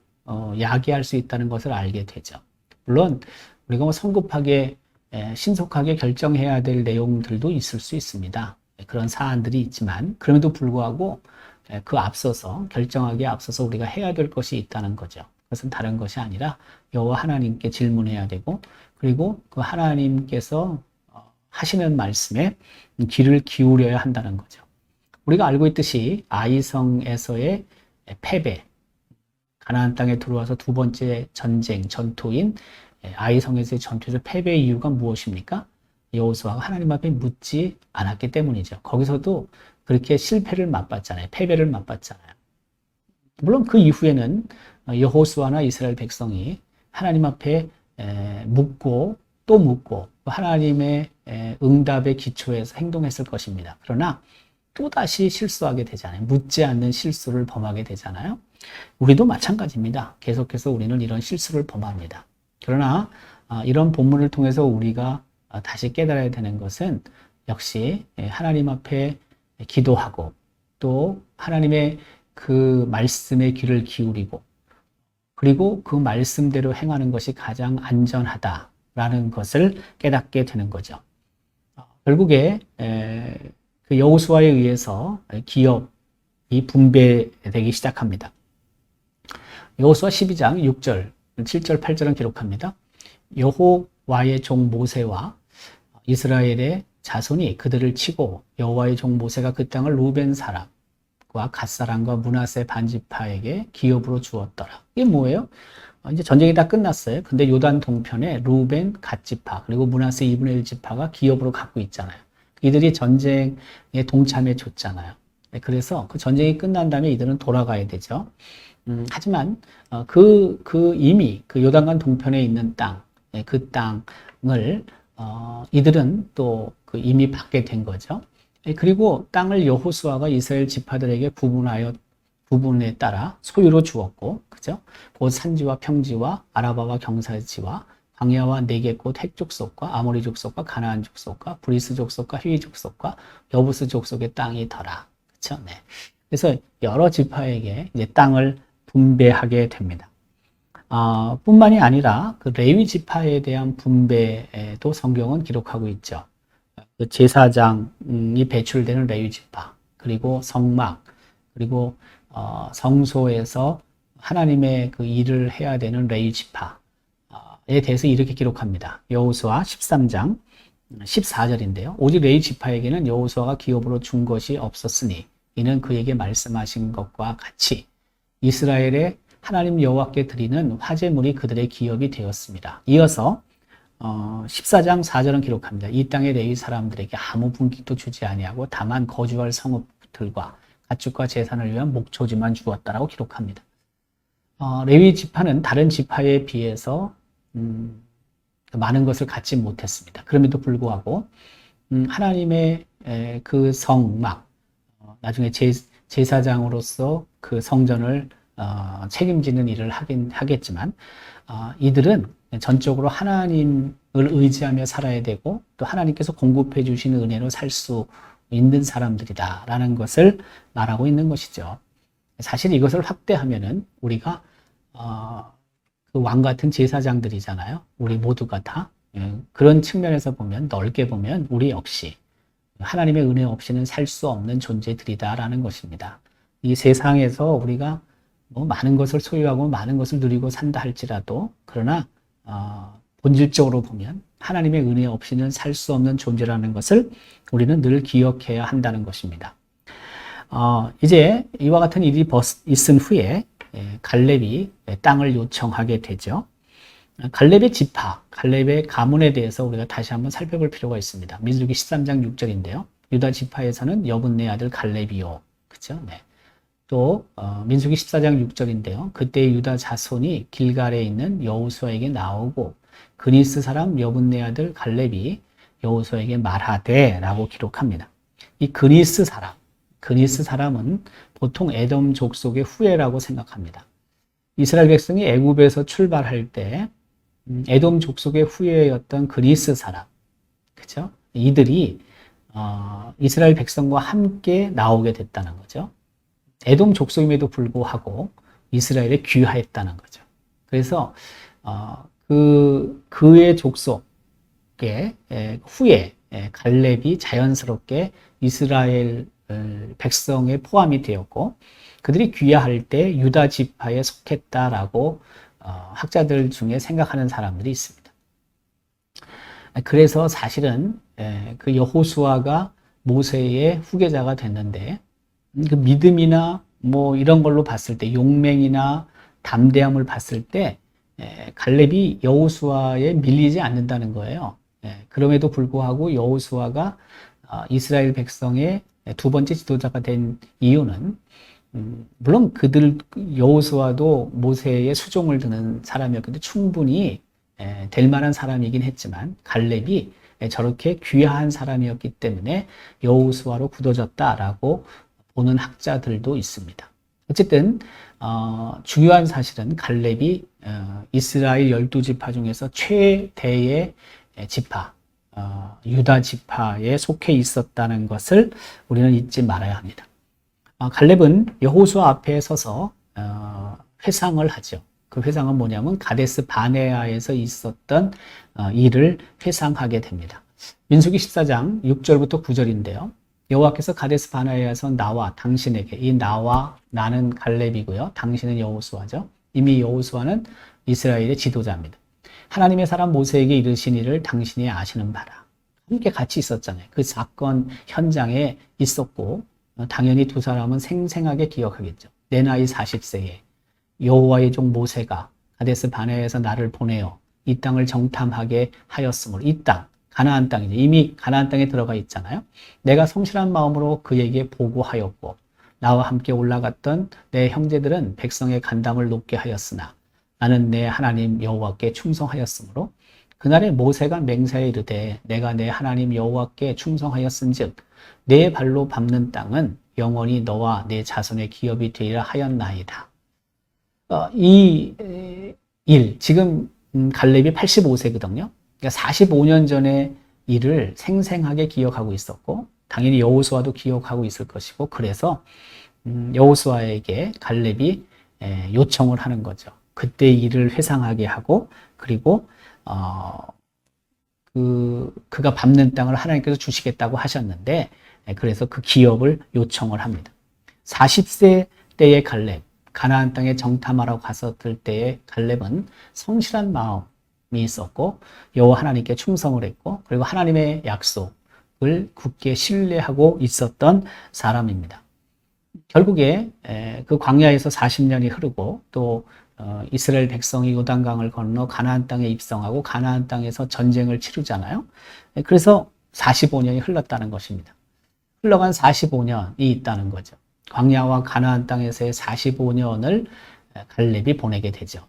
야기할 수 있다는 것을 알게 되죠. 물론 우리가 성급하게 신속하게 결정해야 될 내용들도 있을 수 있습니다. 그런 사안들이 있지만 그럼에도 불구하고 그 앞서서 결정하기에 앞서서 우리가 해야 될 것이 있다는 거죠. 그것은 다른 것이 아니라 여호와 하나님께 질문해야 되고 그리고 그 하나님께서 하시는 말씀에 귀를 기울여야 한다는 거죠. 우리가 알고 있듯이 아이성에서의 패배, 가나안 땅에 들어와서 두 번째 전투인 아이성에서의 전투에서 패배의 이유가 무엇입니까? 여호수아가 하나님 앞에 묻지 않았기 때문이죠. 거기서도 그렇게 실패를 맛봤잖아요. 패배를 맛봤잖아요. 물론 그 이후에는 여호수아나 이스라엘 백성이 하나님 앞에 묻고 또 묻고 하나님의 응답의 기초에서 행동했을 것입니다. 그러나 또다시 실수하게 되잖아요. 묻지 않는 실수를 범하게 되잖아요. 우리도 마찬가지입니다. 계속해서 우리는 이런 실수를 범합니다. 그러나 이런 본문을 통해서 우리가 다시 깨달아야 되는 것은 역시 하나님 앞에 기도하고 또 하나님의 그 말씀에 귀를 기울이고 그리고 그 말씀대로 행하는 것이 가장 안전하다라는 것을 깨닫게 되는 거죠. 결국에 그 여호수아에 의해서 기업이 분배되기 시작합니다. 여호수아 12장 6절 7절, 8절은 기록합니다. 여호와의 종 모세와 이스라엘의 자손이 그들을 치고 여호와의 종 모세가 그 땅을 루벤 사람과 갓 사람과 므낫세 반지파에게 기업으로 주었더라. 이게 뭐예요? 이제 전쟁이 다 끝났어요. 근데 요단 동편에 루벤 갓 지파 그리고 므낫세 2분의 1 지파가 기업으로 갖고 있잖아요. 이들이 전쟁에 동참해 줬잖아요. 그래서 그 전쟁이 끝난 다음에 이들은 돌아가야 되죠. 하지만 이미 그 요단강 동편에 있는 땅, 그 땅을 이들은 또 그 이미 받게 된 거죠. 그리고 땅을 여호수아가 이스라엘 지파들에게 부분에 따라 소유로 주었고, 그죠? 곧 산지와 평지와 아라바와 경사지와 광야와 네겝 헷 족속과 아모리 족속과 가나안 족속과 브리스 족속과 히위 족속과 여부스 족속의 땅이더라. 그렇죠? 네. 그래서 여러 지파에게 이제 땅을 분배하게 됩니다. 뿐만이 아니라 그 레위 지파에 대한 분배도 성경은 기록하고 있죠. 그 제사장이 배출되는 레위 지파, 그리고 성막, 그리고 성소에서 하나님의 그 일을 해야 되는 레위 지파에 대해서 이렇게 기록합니다. 여호수아 13장 14절인데요. 오직 레위 지파에게는 여호수아가 기업으로 준 것이 없었으니 이는 그에게 말씀하신 것과 같이 이스라엘의 하나님 여호와께 드리는 화제물이 그들의 기업이 되었습니다. 이어서 14장 4절은 기록합니다. 이 땅의 레위 사람들에게 아무 분깃도 주지 아니하고 다만 거주할 성읍들과 가축과 제산을 위한 목초지만 주었다라고 기록합니다. 레위 지파는 다른 지파에 비해서 많은 것을 갖지 못했습니다. 그럼에도 불구하고 하나님의 그 성막, 나중에 제사장으로서 그 성전을 책임지는 일을 하겠지만 이들은 전적으로 하나님을 의지하며 살아야 되고 또 하나님께서 공급해 주시는 은혜로 살 수 있는 사람들이다라는 것을 말하고 있는 것이죠. 사실 이것을 확대하면은 우리가 그 왕 같은 제사장들이잖아요. 우리 모두가 다 그런 측면에서 보면, 넓게 보면 우리 역시 하나님의 은혜 없이는 살 수 없는 존재들이다라는 것입니다. 이 세상에서 우리가 뭐 많은 것을 소유하고 많은 것을 누리고 산다 할지라도, 그러나 본질적으로 보면 하나님의 은혜 없이는 살 수 없는 존재라는 것을 우리는 늘 기억해야 한다는 것입니다. 이제 이와 같은 일이 있은 후에 갈렙이 땅을 요청하게 되죠. 갈렙의 지파, 갈렙의 가문에 대해서 우리가 다시 한번 살펴볼 필요가 있습니다. 민수기 13장 6절인데요. 유다 지파에서는 여분네 아들 갈렙이요. 그죠? 네. 또 민수기 14장 6절인데요. 그때 유다 자손이 길갈에 있는 여호수아에게 나오고 그니스 사람 여분네 아들 갈렙이 여호수아에게 말하되 라고 기록합니다. 이 그니스 사람은 보통 에돔 족속의 후예라고 생각합니다. 이스라엘 백성이 애굽에서 출발할 때 에돔 족속의 후예였던 그니스 사람, 그죠? 이들이 이스라엘 백성과 함께 나오게 됐다는 거죠. 에돔 족속임에도 불구하고 이스라엘에 귀화했다는 거죠. 그래서 그의 족속의 후에 갈렙이 자연스럽게 이스라엘 백성에 포함이 되었고, 그들이 귀화할 때 유다 지파에 속했다라고 학자들 중에 생각하는 사람들이 있습니다. 그래서 사실은 그 여호수아가 모세의 후계자가 됐는데, 그 믿음이나 뭐 이런 걸로 봤을 때, 용맹이나 담대함을 봤을 때 갈렙이 여호수아에 밀리지 않는다는 거예요. 그럼에도 불구하고 여호수아가 이스라엘 백성의 두 번째 지도자가 된 이유는, 물론 여호수아도 모세의 수종을 드는 사람이었는데 충분히 될 만한 사람이긴 했지만 갈렙이 저렇게 귀한 사람이었기 때문에 여호수아로 굳어졌다라고 보는 학자들도 있습니다. 어쨌든 중요한 사실은 갈렙이 이스라엘 12지파 중에서 최대의 지파, 유다 지파에 속해 있었다는 것을 우리는 잊지 말아야 합니다. 갈렙은 여호수아 앞에 서서 회상을 하죠. 그 회상은 뭐냐면 가데스 바네아에서 있었던 일을 회상하게 됩니다. 민수기 14장 6절부터 9절인데요. 여호와께서 가데스 바네아에서 나와 당신에게, 이 나와 나는 갈렙이고요. 당신은 여호수아죠. 이미 여호수아는 이스라엘의 지도자입니다. 하나님의 사람 모세에게 이르신 일을 당신이 아시는 바라. 함께 같이 있었잖아요. 그 사건 현장에 있었고 당연히 두 사람은 생생하게 기억하겠죠. 내 나이 40세에 여호와의 종 모세가 가데스 바네아에서 나를 보내어 이 땅을 정탐하게 하였으므로 이 땅, 가나안 땅이죠. 이미 가나안 땅에 들어가 있잖아요. 내가 성실한 마음으로 그에게 보고하였고 나와 함께 올라갔던 내 형제들은 백성의 간담을 높게 하였으나 나는 내 하나님 여호와께 충성하였으므로 그날에 모세가 맹세하여 이르되 내가 내 하나님 여호와께 충성하였은즉 내 발로 밟는 땅은 영원히 너와 내 자손의 기업이 되리라 하였나이다. 이 일, 지금 갈렙이 85세거든요. 그러니까 45년 전의 일을 생생하게 기억하고 있었고 당연히 여호수아도 기억하고 있을 것이고 그래서 여호수아에게 갈렙이 요청을 하는 거죠. 그때 일을 회상하게 하고 그리고 그가 밟는 땅을 하나님께서 주시겠다고 하셨는데 그래서 그 기업을 요청을 합니다. 40세 때의 갈렙, 가나안 땅에 정탐하러 갔었을 때의 갈렙은 성실한 마음이 있었고 여호와 하나님께 충성을 했고 그리고 하나님의 약속을 굳게 신뢰하고 있었던 사람입니다. 결국에 그 광야에서 40년이 흐르고 또 이스라엘 백성이 요단강을 건너 가나안 땅에 입성하고 가나안 땅에서 전쟁을 치르잖아요. 그래서 45년이 흘렀다는 것입니다. 흘러간 45년이 있다는 거죠. 광야와 가나안 땅에서의 45년을 갈렙이 보내게 되죠.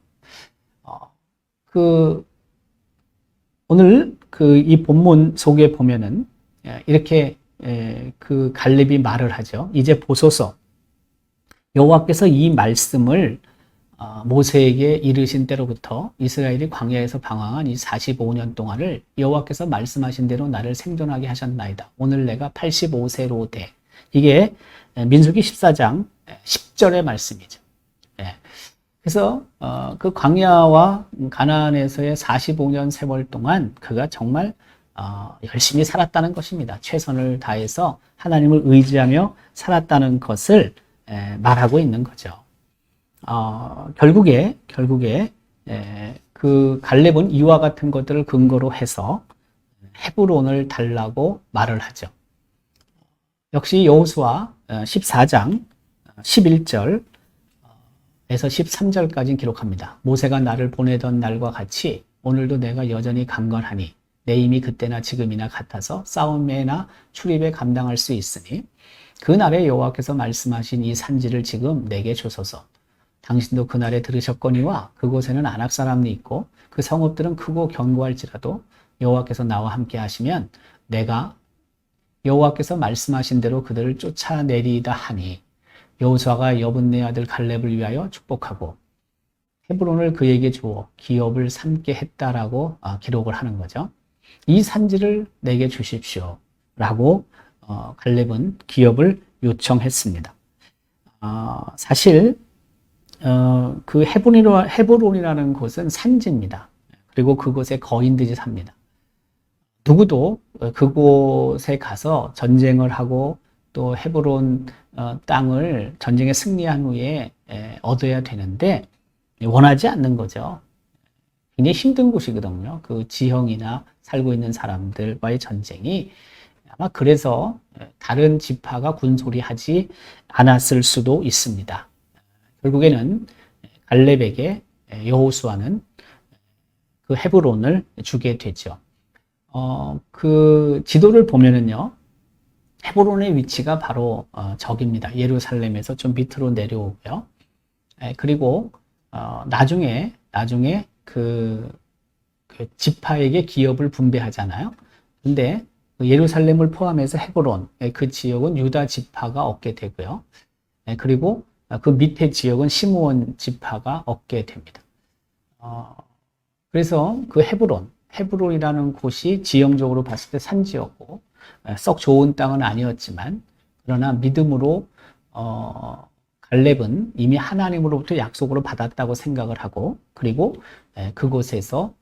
오늘 이 본문 속에 보면은 이렇게 그 갈렙이 말을 하죠. 이제 보소서 여호와께서 이 말씀을 모세에게 이르신 때로부터 이스라엘이 광야에서 방황한 이 45년 동안을 여호와께서 말씀하신 대로 나를 생존하게 하셨나이다. 오늘 내가 85세로 돼. 이게 민수기 14장 10절의 말씀이죠. 그래서 그 광야와 가나안에서의 45년 세월 동안 그가 정말 열심히 살았다는 것입니다. 최선을 다해서 하나님을 의지하며 살았다는 것을 말하고 있는 거죠. 결국에 그 갈렙은 이와 같은 것들을 근거로 해서 헤브론을 달라고 말을 하죠. 역시 여호수아 14장 11절에서 13절까지 기록합니다. 모세가 나를 보내던 날과 같이 오늘도 내가 여전히 강건하니 내 힘이 그때나 지금이나 같아서 싸움에나 출입에 감당할 수 있으니 그날에 여호와께서 말씀하신 이 산지를 지금 내게 주소서. 당신도 그날에 들으셨거니와 그곳에는 아낙 사람이 있고 그 성읍들은 크고 견고할지라도 여호와께서 나와 함께 하시면 내가 여호와께서 말씀하신 대로 그들을 쫓아내리이다 하니 여호수아가 여분네 아들 갈렙을 위하여 축복하고 헤브론을 그에게 주어 기업을 삼게 했다라고 기록을 하는 거죠. 이 산지를 내게 주십시오 라고 갈렙은 기업을 요청했습니다. 사실 그 헤브론이라는 곳은 산지입니다. 그리고 그곳에 거인들이 삽니다. 누구도 그곳에 가서 전쟁을 하고 또 헤브론 땅을 전쟁에 승리한 후에 얻어야 되는데 원하지 않는 거죠. 굉장히 힘든 곳이거든요. 그 지형이나 살고 있는 사람들과의 전쟁이 아마 그래서 다른 지파가 군소리하지 않았을 수도 있습니다. 결국에는 갈렙에게 여호수아는 그 헤브론을 주게 되죠. 그 지도를 보면은요, 헤브론의 위치가 바로 저기입니다. 예루살렘에서 좀 밑으로 내려오고요. 그리고 나중에 그 지파에게 기업을 분배하잖아요. 근데 예루살렘을 포함해서 헤브론 그 지역은 유다 지파가 얻게 되고요. 그리고 그 밑에 지역은 시므온 지파가 얻게 됩니다. 그래서 그 헤브론이라는 곳이 지형적으로 봤을 때 산지였고 썩 좋은 땅은 아니었지만 그러나 믿음으로 갈렙은 이미 하나님으로부터 약속으로 받았다고 생각을 하고 그리고 그곳에서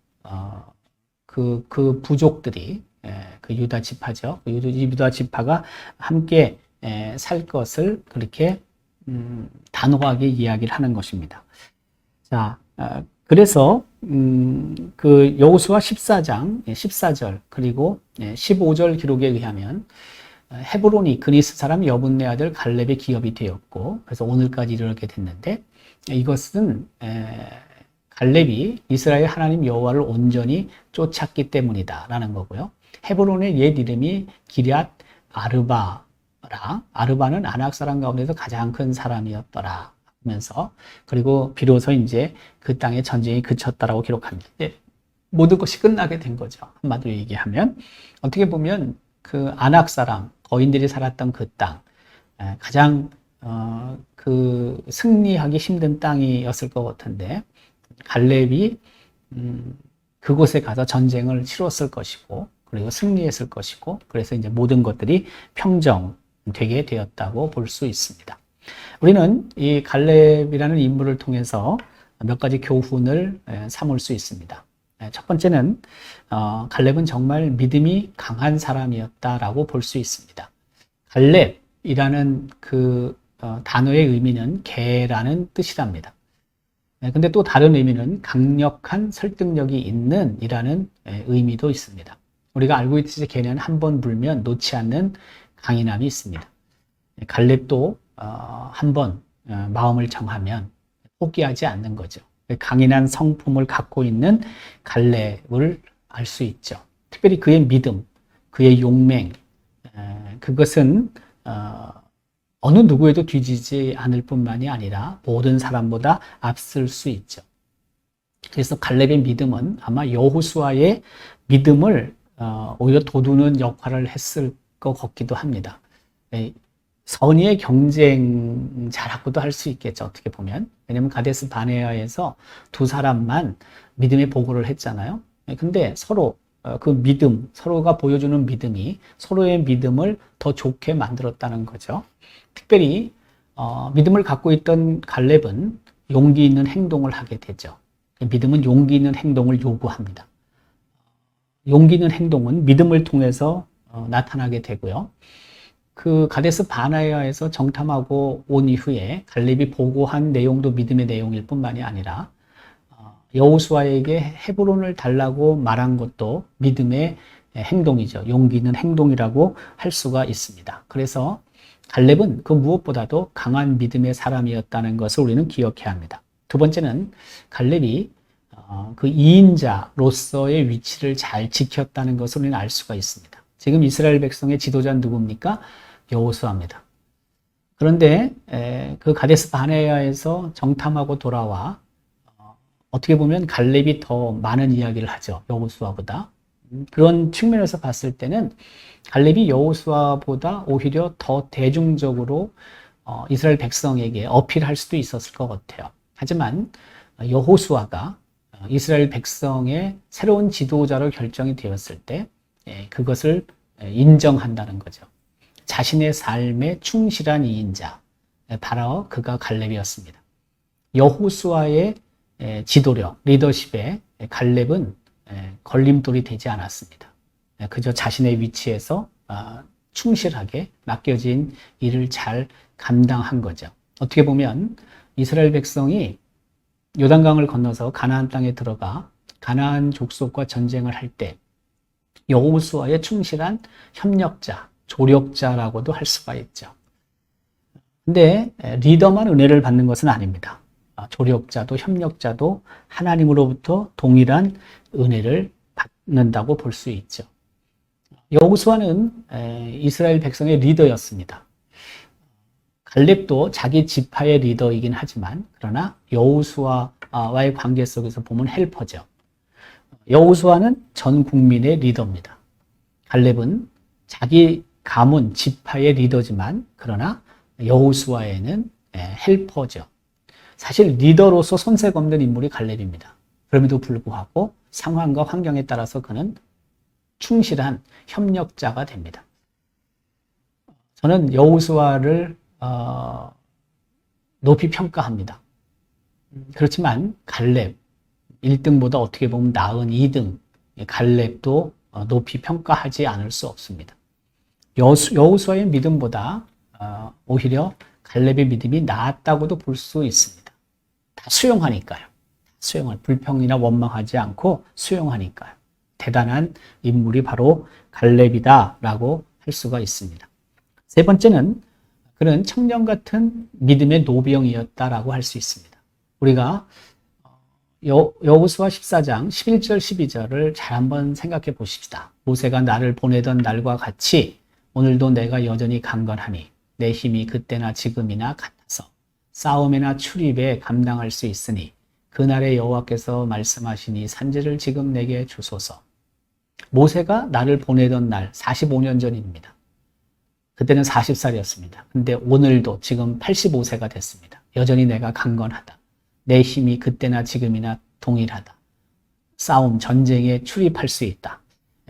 그 부족들이 그 유다 지파죠. 유다 지파가 함께 살 것을 그렇게 단호하게 이야기를 하는 것입니다. 자, 그래서 그 여호수아 14장 14절 그리고 15절 기록에 의하면 헤브론이 그니스 사람 여분네 아들 갈렙의 기업이 되었고 그래서 오늘까지 이르게 됐는데 이것은 갈렙이 이스라엘 하나님 여호와를 온전히 쫓았기 때문이다라는 거고요. 헤브론의 옛 이름이 기럇 아르바라. 아르바는 아낙 사람 가운데서 가장 큰 사람이었더라 하면서 그리고 비로소 이제 그 땅에 전쟁이 그쳤다라고 기록합니다. 모든 것이 끝나게 된 거죠. 한마디로 얘기하면 어떻게 보면 그 아낙 사람 거인들이 살았던 그 땅 가장 그 승리하기 힘든 땅이었을 것 같은데 갈렙이 그곳에 가서 전쟁을 치렀을 것이고 그리고 승리했을 것이고 그래서 이제 모든 것들이 평정되게 되었다고 볼 수 있습니다. 우리는 이 갈렙이라는 인물을 통해서 몇 가지 교훈을 삼을 수 있습니다. 첫 번째는 갈렙은 정말 믿음이 강한 사람이었다라고 볼 수 있습니다. 갈렙이라는 그 단어의 의미는 개라는 뜻이랍니다. 근데 또 다른 의미는 강력한 설득력이 있는 이라는 의미도 있습니다. 우리가 알고 있듯이 개는 한 번 물면 놓지 않는 강인함이 있습니다. 갈렙도 한 번 마음을 정하면 포기하지 않는 거죠. 강인한 성품을 갖고 있는 갈렙을 알 수 있죠. 특별히 그의 믿음, 그의 용맹, 그것은 어느 누구에도 뒤지지 않을 뿐만이 아니라 모든 사람보다 앞설 수 있죠. 그래서 갈렙의 믿음은 아마 여호수아의 믿음을 오히려 돋우는 역할을 했을 것 같기도 합니다. 선의의 경쟁자라고도 할 수 있겠죠. 어떻게 보면. 왜냐하면 가데스 바네아에서 두 사람만 믿음의 보고를 했잖아요. 근데 서로 그 믿음, 서로가 보여주는 믿음이 서로의 믿음을 더 좋게 만들었다는 거죠. 특별히 믿음을 갖고 있던 갈렙은 용기 있는 행동을 하게 되죠. 믿음은 용기 있는 행동을 요구합니다. 용기 있는 행동은 믿음을 통해서 나타나게 되고요. 그 가데스 바네아에서 정탐하고 온 이후에 갈렙이 보고한 내용도 믿음의 내용일 뿐만이 아니라 여호수아에게 헤브론을 달라고 말한 것도 믿음의 행동이죠. 용기 있는 행동이라고 할 수가 있습니다. 그래서 갈렙은 그 무엇보다도 강한 믿음의 사람이었다는 것을 우리는 기억해야 합니다. 두 번째는 갈렙이 그 2인자로서의 위치를 잘 지켰다는 것을 우리는 알 수가 있습니다. 지금 이스라엘 백성의 지도자는 누굽니까? 여호수아입니다. 그런데 그 가데스 바네아에서 정탐하고 돌아와 어떻게 보면 갈렙이 더 많은 이야기를 하죠. 여호수아보다. 그런 측면에서 봤을 때는 갈렙이 여호수아보다 오히려 더 대중적으로 이스라엘 백성에게 어필할 수도 있었을 것 같아요. 하지만 여호수아가 이스라엘 백성의 새로운 지도자로 결정이 되었을 때 그것을 인정한다는 거죠. 자신의 삶에 충실한 2인자, 바로 그가 갈렙이었습니다. 여호수아의 지도력, 리더십에 갈렙은 걸림돌이 되지 않았습니다. 그저 자신의 위치에서 충실하게 맡겨진 일을 잘 감당한 거죠. 어떻게 보면 이스라엘 백성이 요단강을 건너서 가나안 땅에 들어가 가나안 족속과 전쟁을 할 때 여호수아의 충실한 협력자, 조력자라고도 할 수가 있죠. 근데 리더만 은혜를 받는 것은 아닙니다. 조력자도 협력자도 하나님으로부터 동일한 은혜를 받는다고 볼 수 있죠. 여호수아는 이스라엘 백성의 리더였습니다. 갈렙도 자기 지파의 리더이긴 하지만 그러나 여호수아와의 관계 속에서 보면 헬퍼죠. 여호수아는 전 국민의 리더입니다. 갈렙은 자기 가문 지파의 리더지만 그러나 여호수아에는 헬퍼죠. 사실 리더로서 손색 없는 인물이 갈렙입니다. 그럼에도 불구하고 상황과 환경에 따라서 그는 충실한 협력자가 됩니다. 저는 여호수아를 높이 평가합니다. 그렇지만 갈렙 1등보다 어떻게 보면 나은 2등 갈렙도 높이 평가하지 않을 수 없습니다. 여호수아의 믿음보다 오히려 갈렙의 믿음이 나았다고도 볼 수 있습니다. 다 수용하니까요. 수용할, 불평이나 원망하지 않고 수용하니까요. 대단한 인물이 바로 갈렙이다라고 할 수가 있습니다. 세 번째는 그는 청년 같은 믿음의 노병이었다라고 할 수 있습니다. 우리가 여호수아 14장 11절 12절을 잘 한번 생각해 보십시다. 모세가 나를 보내던 날과 같이 오늘도 내가 여전히 강건하니 내 힘이 그때나 지금이나 같아서 싸움이나 출입에 감당할 수 있으니 그날에 여호와께서 말씀하시니 산지를 지금 내게 주소서. 모세가 나를 보내던 날 45년 전입니다. 그때는 40살이었습니다. 근데 오늘도 지금 85세가 됐습니다. 여전히 내가 강건하다. 내 힘이 그때나 지금이나 동일하다. 싸움, 전쟁에 출입할 수 있다.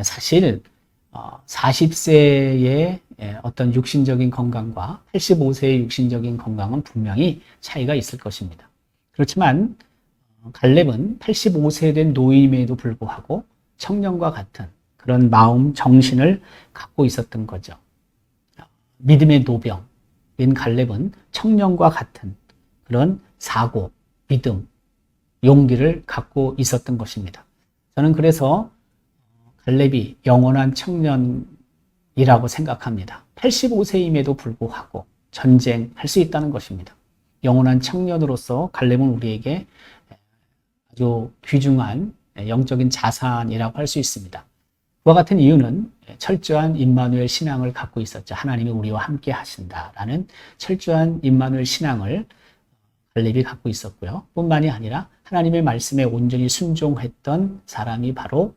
사실 40세의 어떤 육신적인 건강과 85세의 육신적인 건강은 분명히 차이가 있을 것입니다. 그렇지만 갈렙은 85세 된 노인임에도 불구하고 청년과 같은 그런 마음, 정신을 갖고 있었던 거죠. 믿음의 노병인 갈렙은 청년과 같은 그런 사고, 믿음, 용기를 갖고 있었던 것입니다. 저는 그래서 갈렙이 영원한 청년이라고 생각합니다. 85세임에도 불구하고 전쟁할 수 있다는 것입니다. 영원한 청년으로서 갈렙은 우리에게 아주 귀중한 영적인 자산이라고 할 수 있습니다. 그와 같은 이유는 철저한 임마누엘 신앙을 갖고 있었죠. 하나님이 우리와 함께 하신다라는 철저한 임마누엘 신앙을 갈렙이 갖고 있었고요. 뿐만이 아니라 하나님의 말씀에 온전히 순종했던 사람이 바로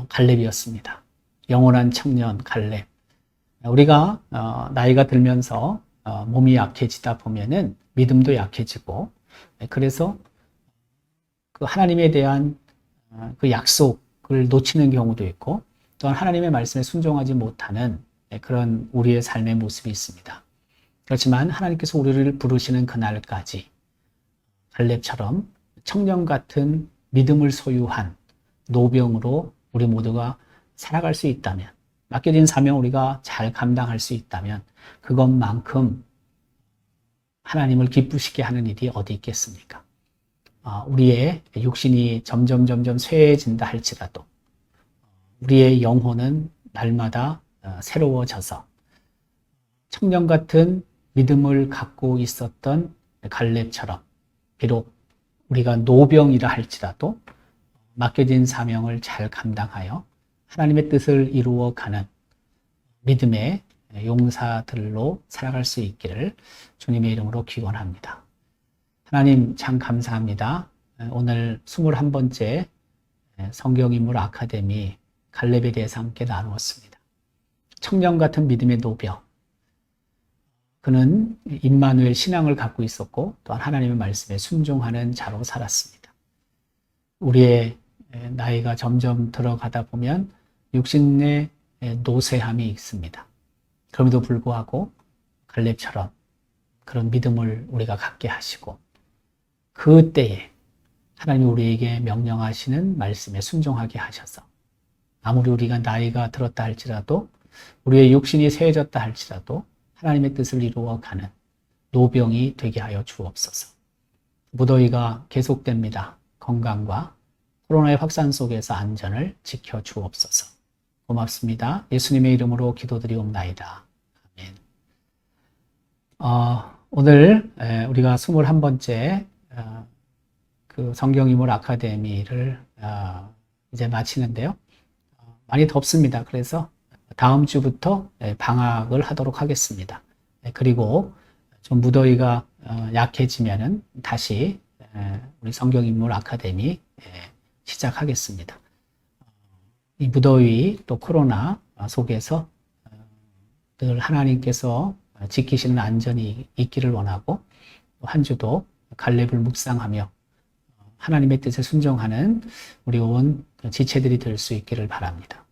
갈렙이었습니다. 영원한 청년 갈렙. 우리가 나이가 들면서 몸이 약해지다 보면은 믿음도 약해지고, 그래서 그 하나님에 대한 그 약속을 놓치는 경우도 있고, 또한 하나님의 말씀에 순종하지 못하는 그런 우리의 삶의 모습이 있습니다. 그렇지만 하나님께서 우리를 부르시는 그날까지 갈렙처럼 청년 같은 믿음을 소유한 노병으로 우리 모두가 살아갈 수 있다면, 맡겨진 사명 우리가 잘 감당할 수 있다면 그것만큼 하나님을 기쁘시게 하는 일이 어디 있겠습니까? 우리의 육신이 점점 쇠해진다 할지라도 우리의 영혼은 날마다 새로워져서 청년 같은 믿음을 갖고 있었던 갈렙처럼 비록 우리가 노병이라 할지라도 맡겨진 사명을 잘 감당하여 하나님의 뜻을 이루어가는 믿음의 용사들로 살아갈 수 있기를 주님의 이름으로 기원합니다. 하나님 참 감사합니다. 오늘 21번째 성경인물 아카데미 갈렙에 대해서 함께 나누었습니다. 청년 같은 믿음의 노병. 그는 임마누엘 신앙을 갖고 있었고 또한 하나님의 말씀에 순종하는 자로 살았습니다. 우리의 나이가 점점 들어가다 보면 육신의 노쇠함이 있습니다. 그럼에도 불구하고 갈렙처럼 그런 믿음을 우리가 갖게 하시고 그때에 하나님이 우리에게 명령하시는 말씀에 순종하게 하셔서 아무리 우리가 나이가 들었다 할지라도 우리의 육신이 쇠해졌다 할지라도 하나님의 뜻을 이루어가는 노병이 되게 하여 주옵소서. 무더위가 계속됩니다. 건강과 코로나의 확산 속에서 안전을 지켜 주옵소서. 고맙습니다. 예수님의 이름으로 기도드리옵나이다. 아멘. 오늘 우리가 21번째 그 성경인물 아카데미를 이제 마치는데요. 많이 덥습니다. 그래서 다음 주부터 방학을 하도록 하겠습니다. 그리고 좀 무더위가 약해지면은 다시 우리 성경인물 아카데미 시작하겠습니다. 이 무더위 또 코로나 속에서 늘 하나님께서 지키시는 안전이 있기를 원하고 한 주도 갈렙을 묵상하며 하나님의 뜻에 순종하는 우리 온 지체들이 될 수 있기를 바랍니다.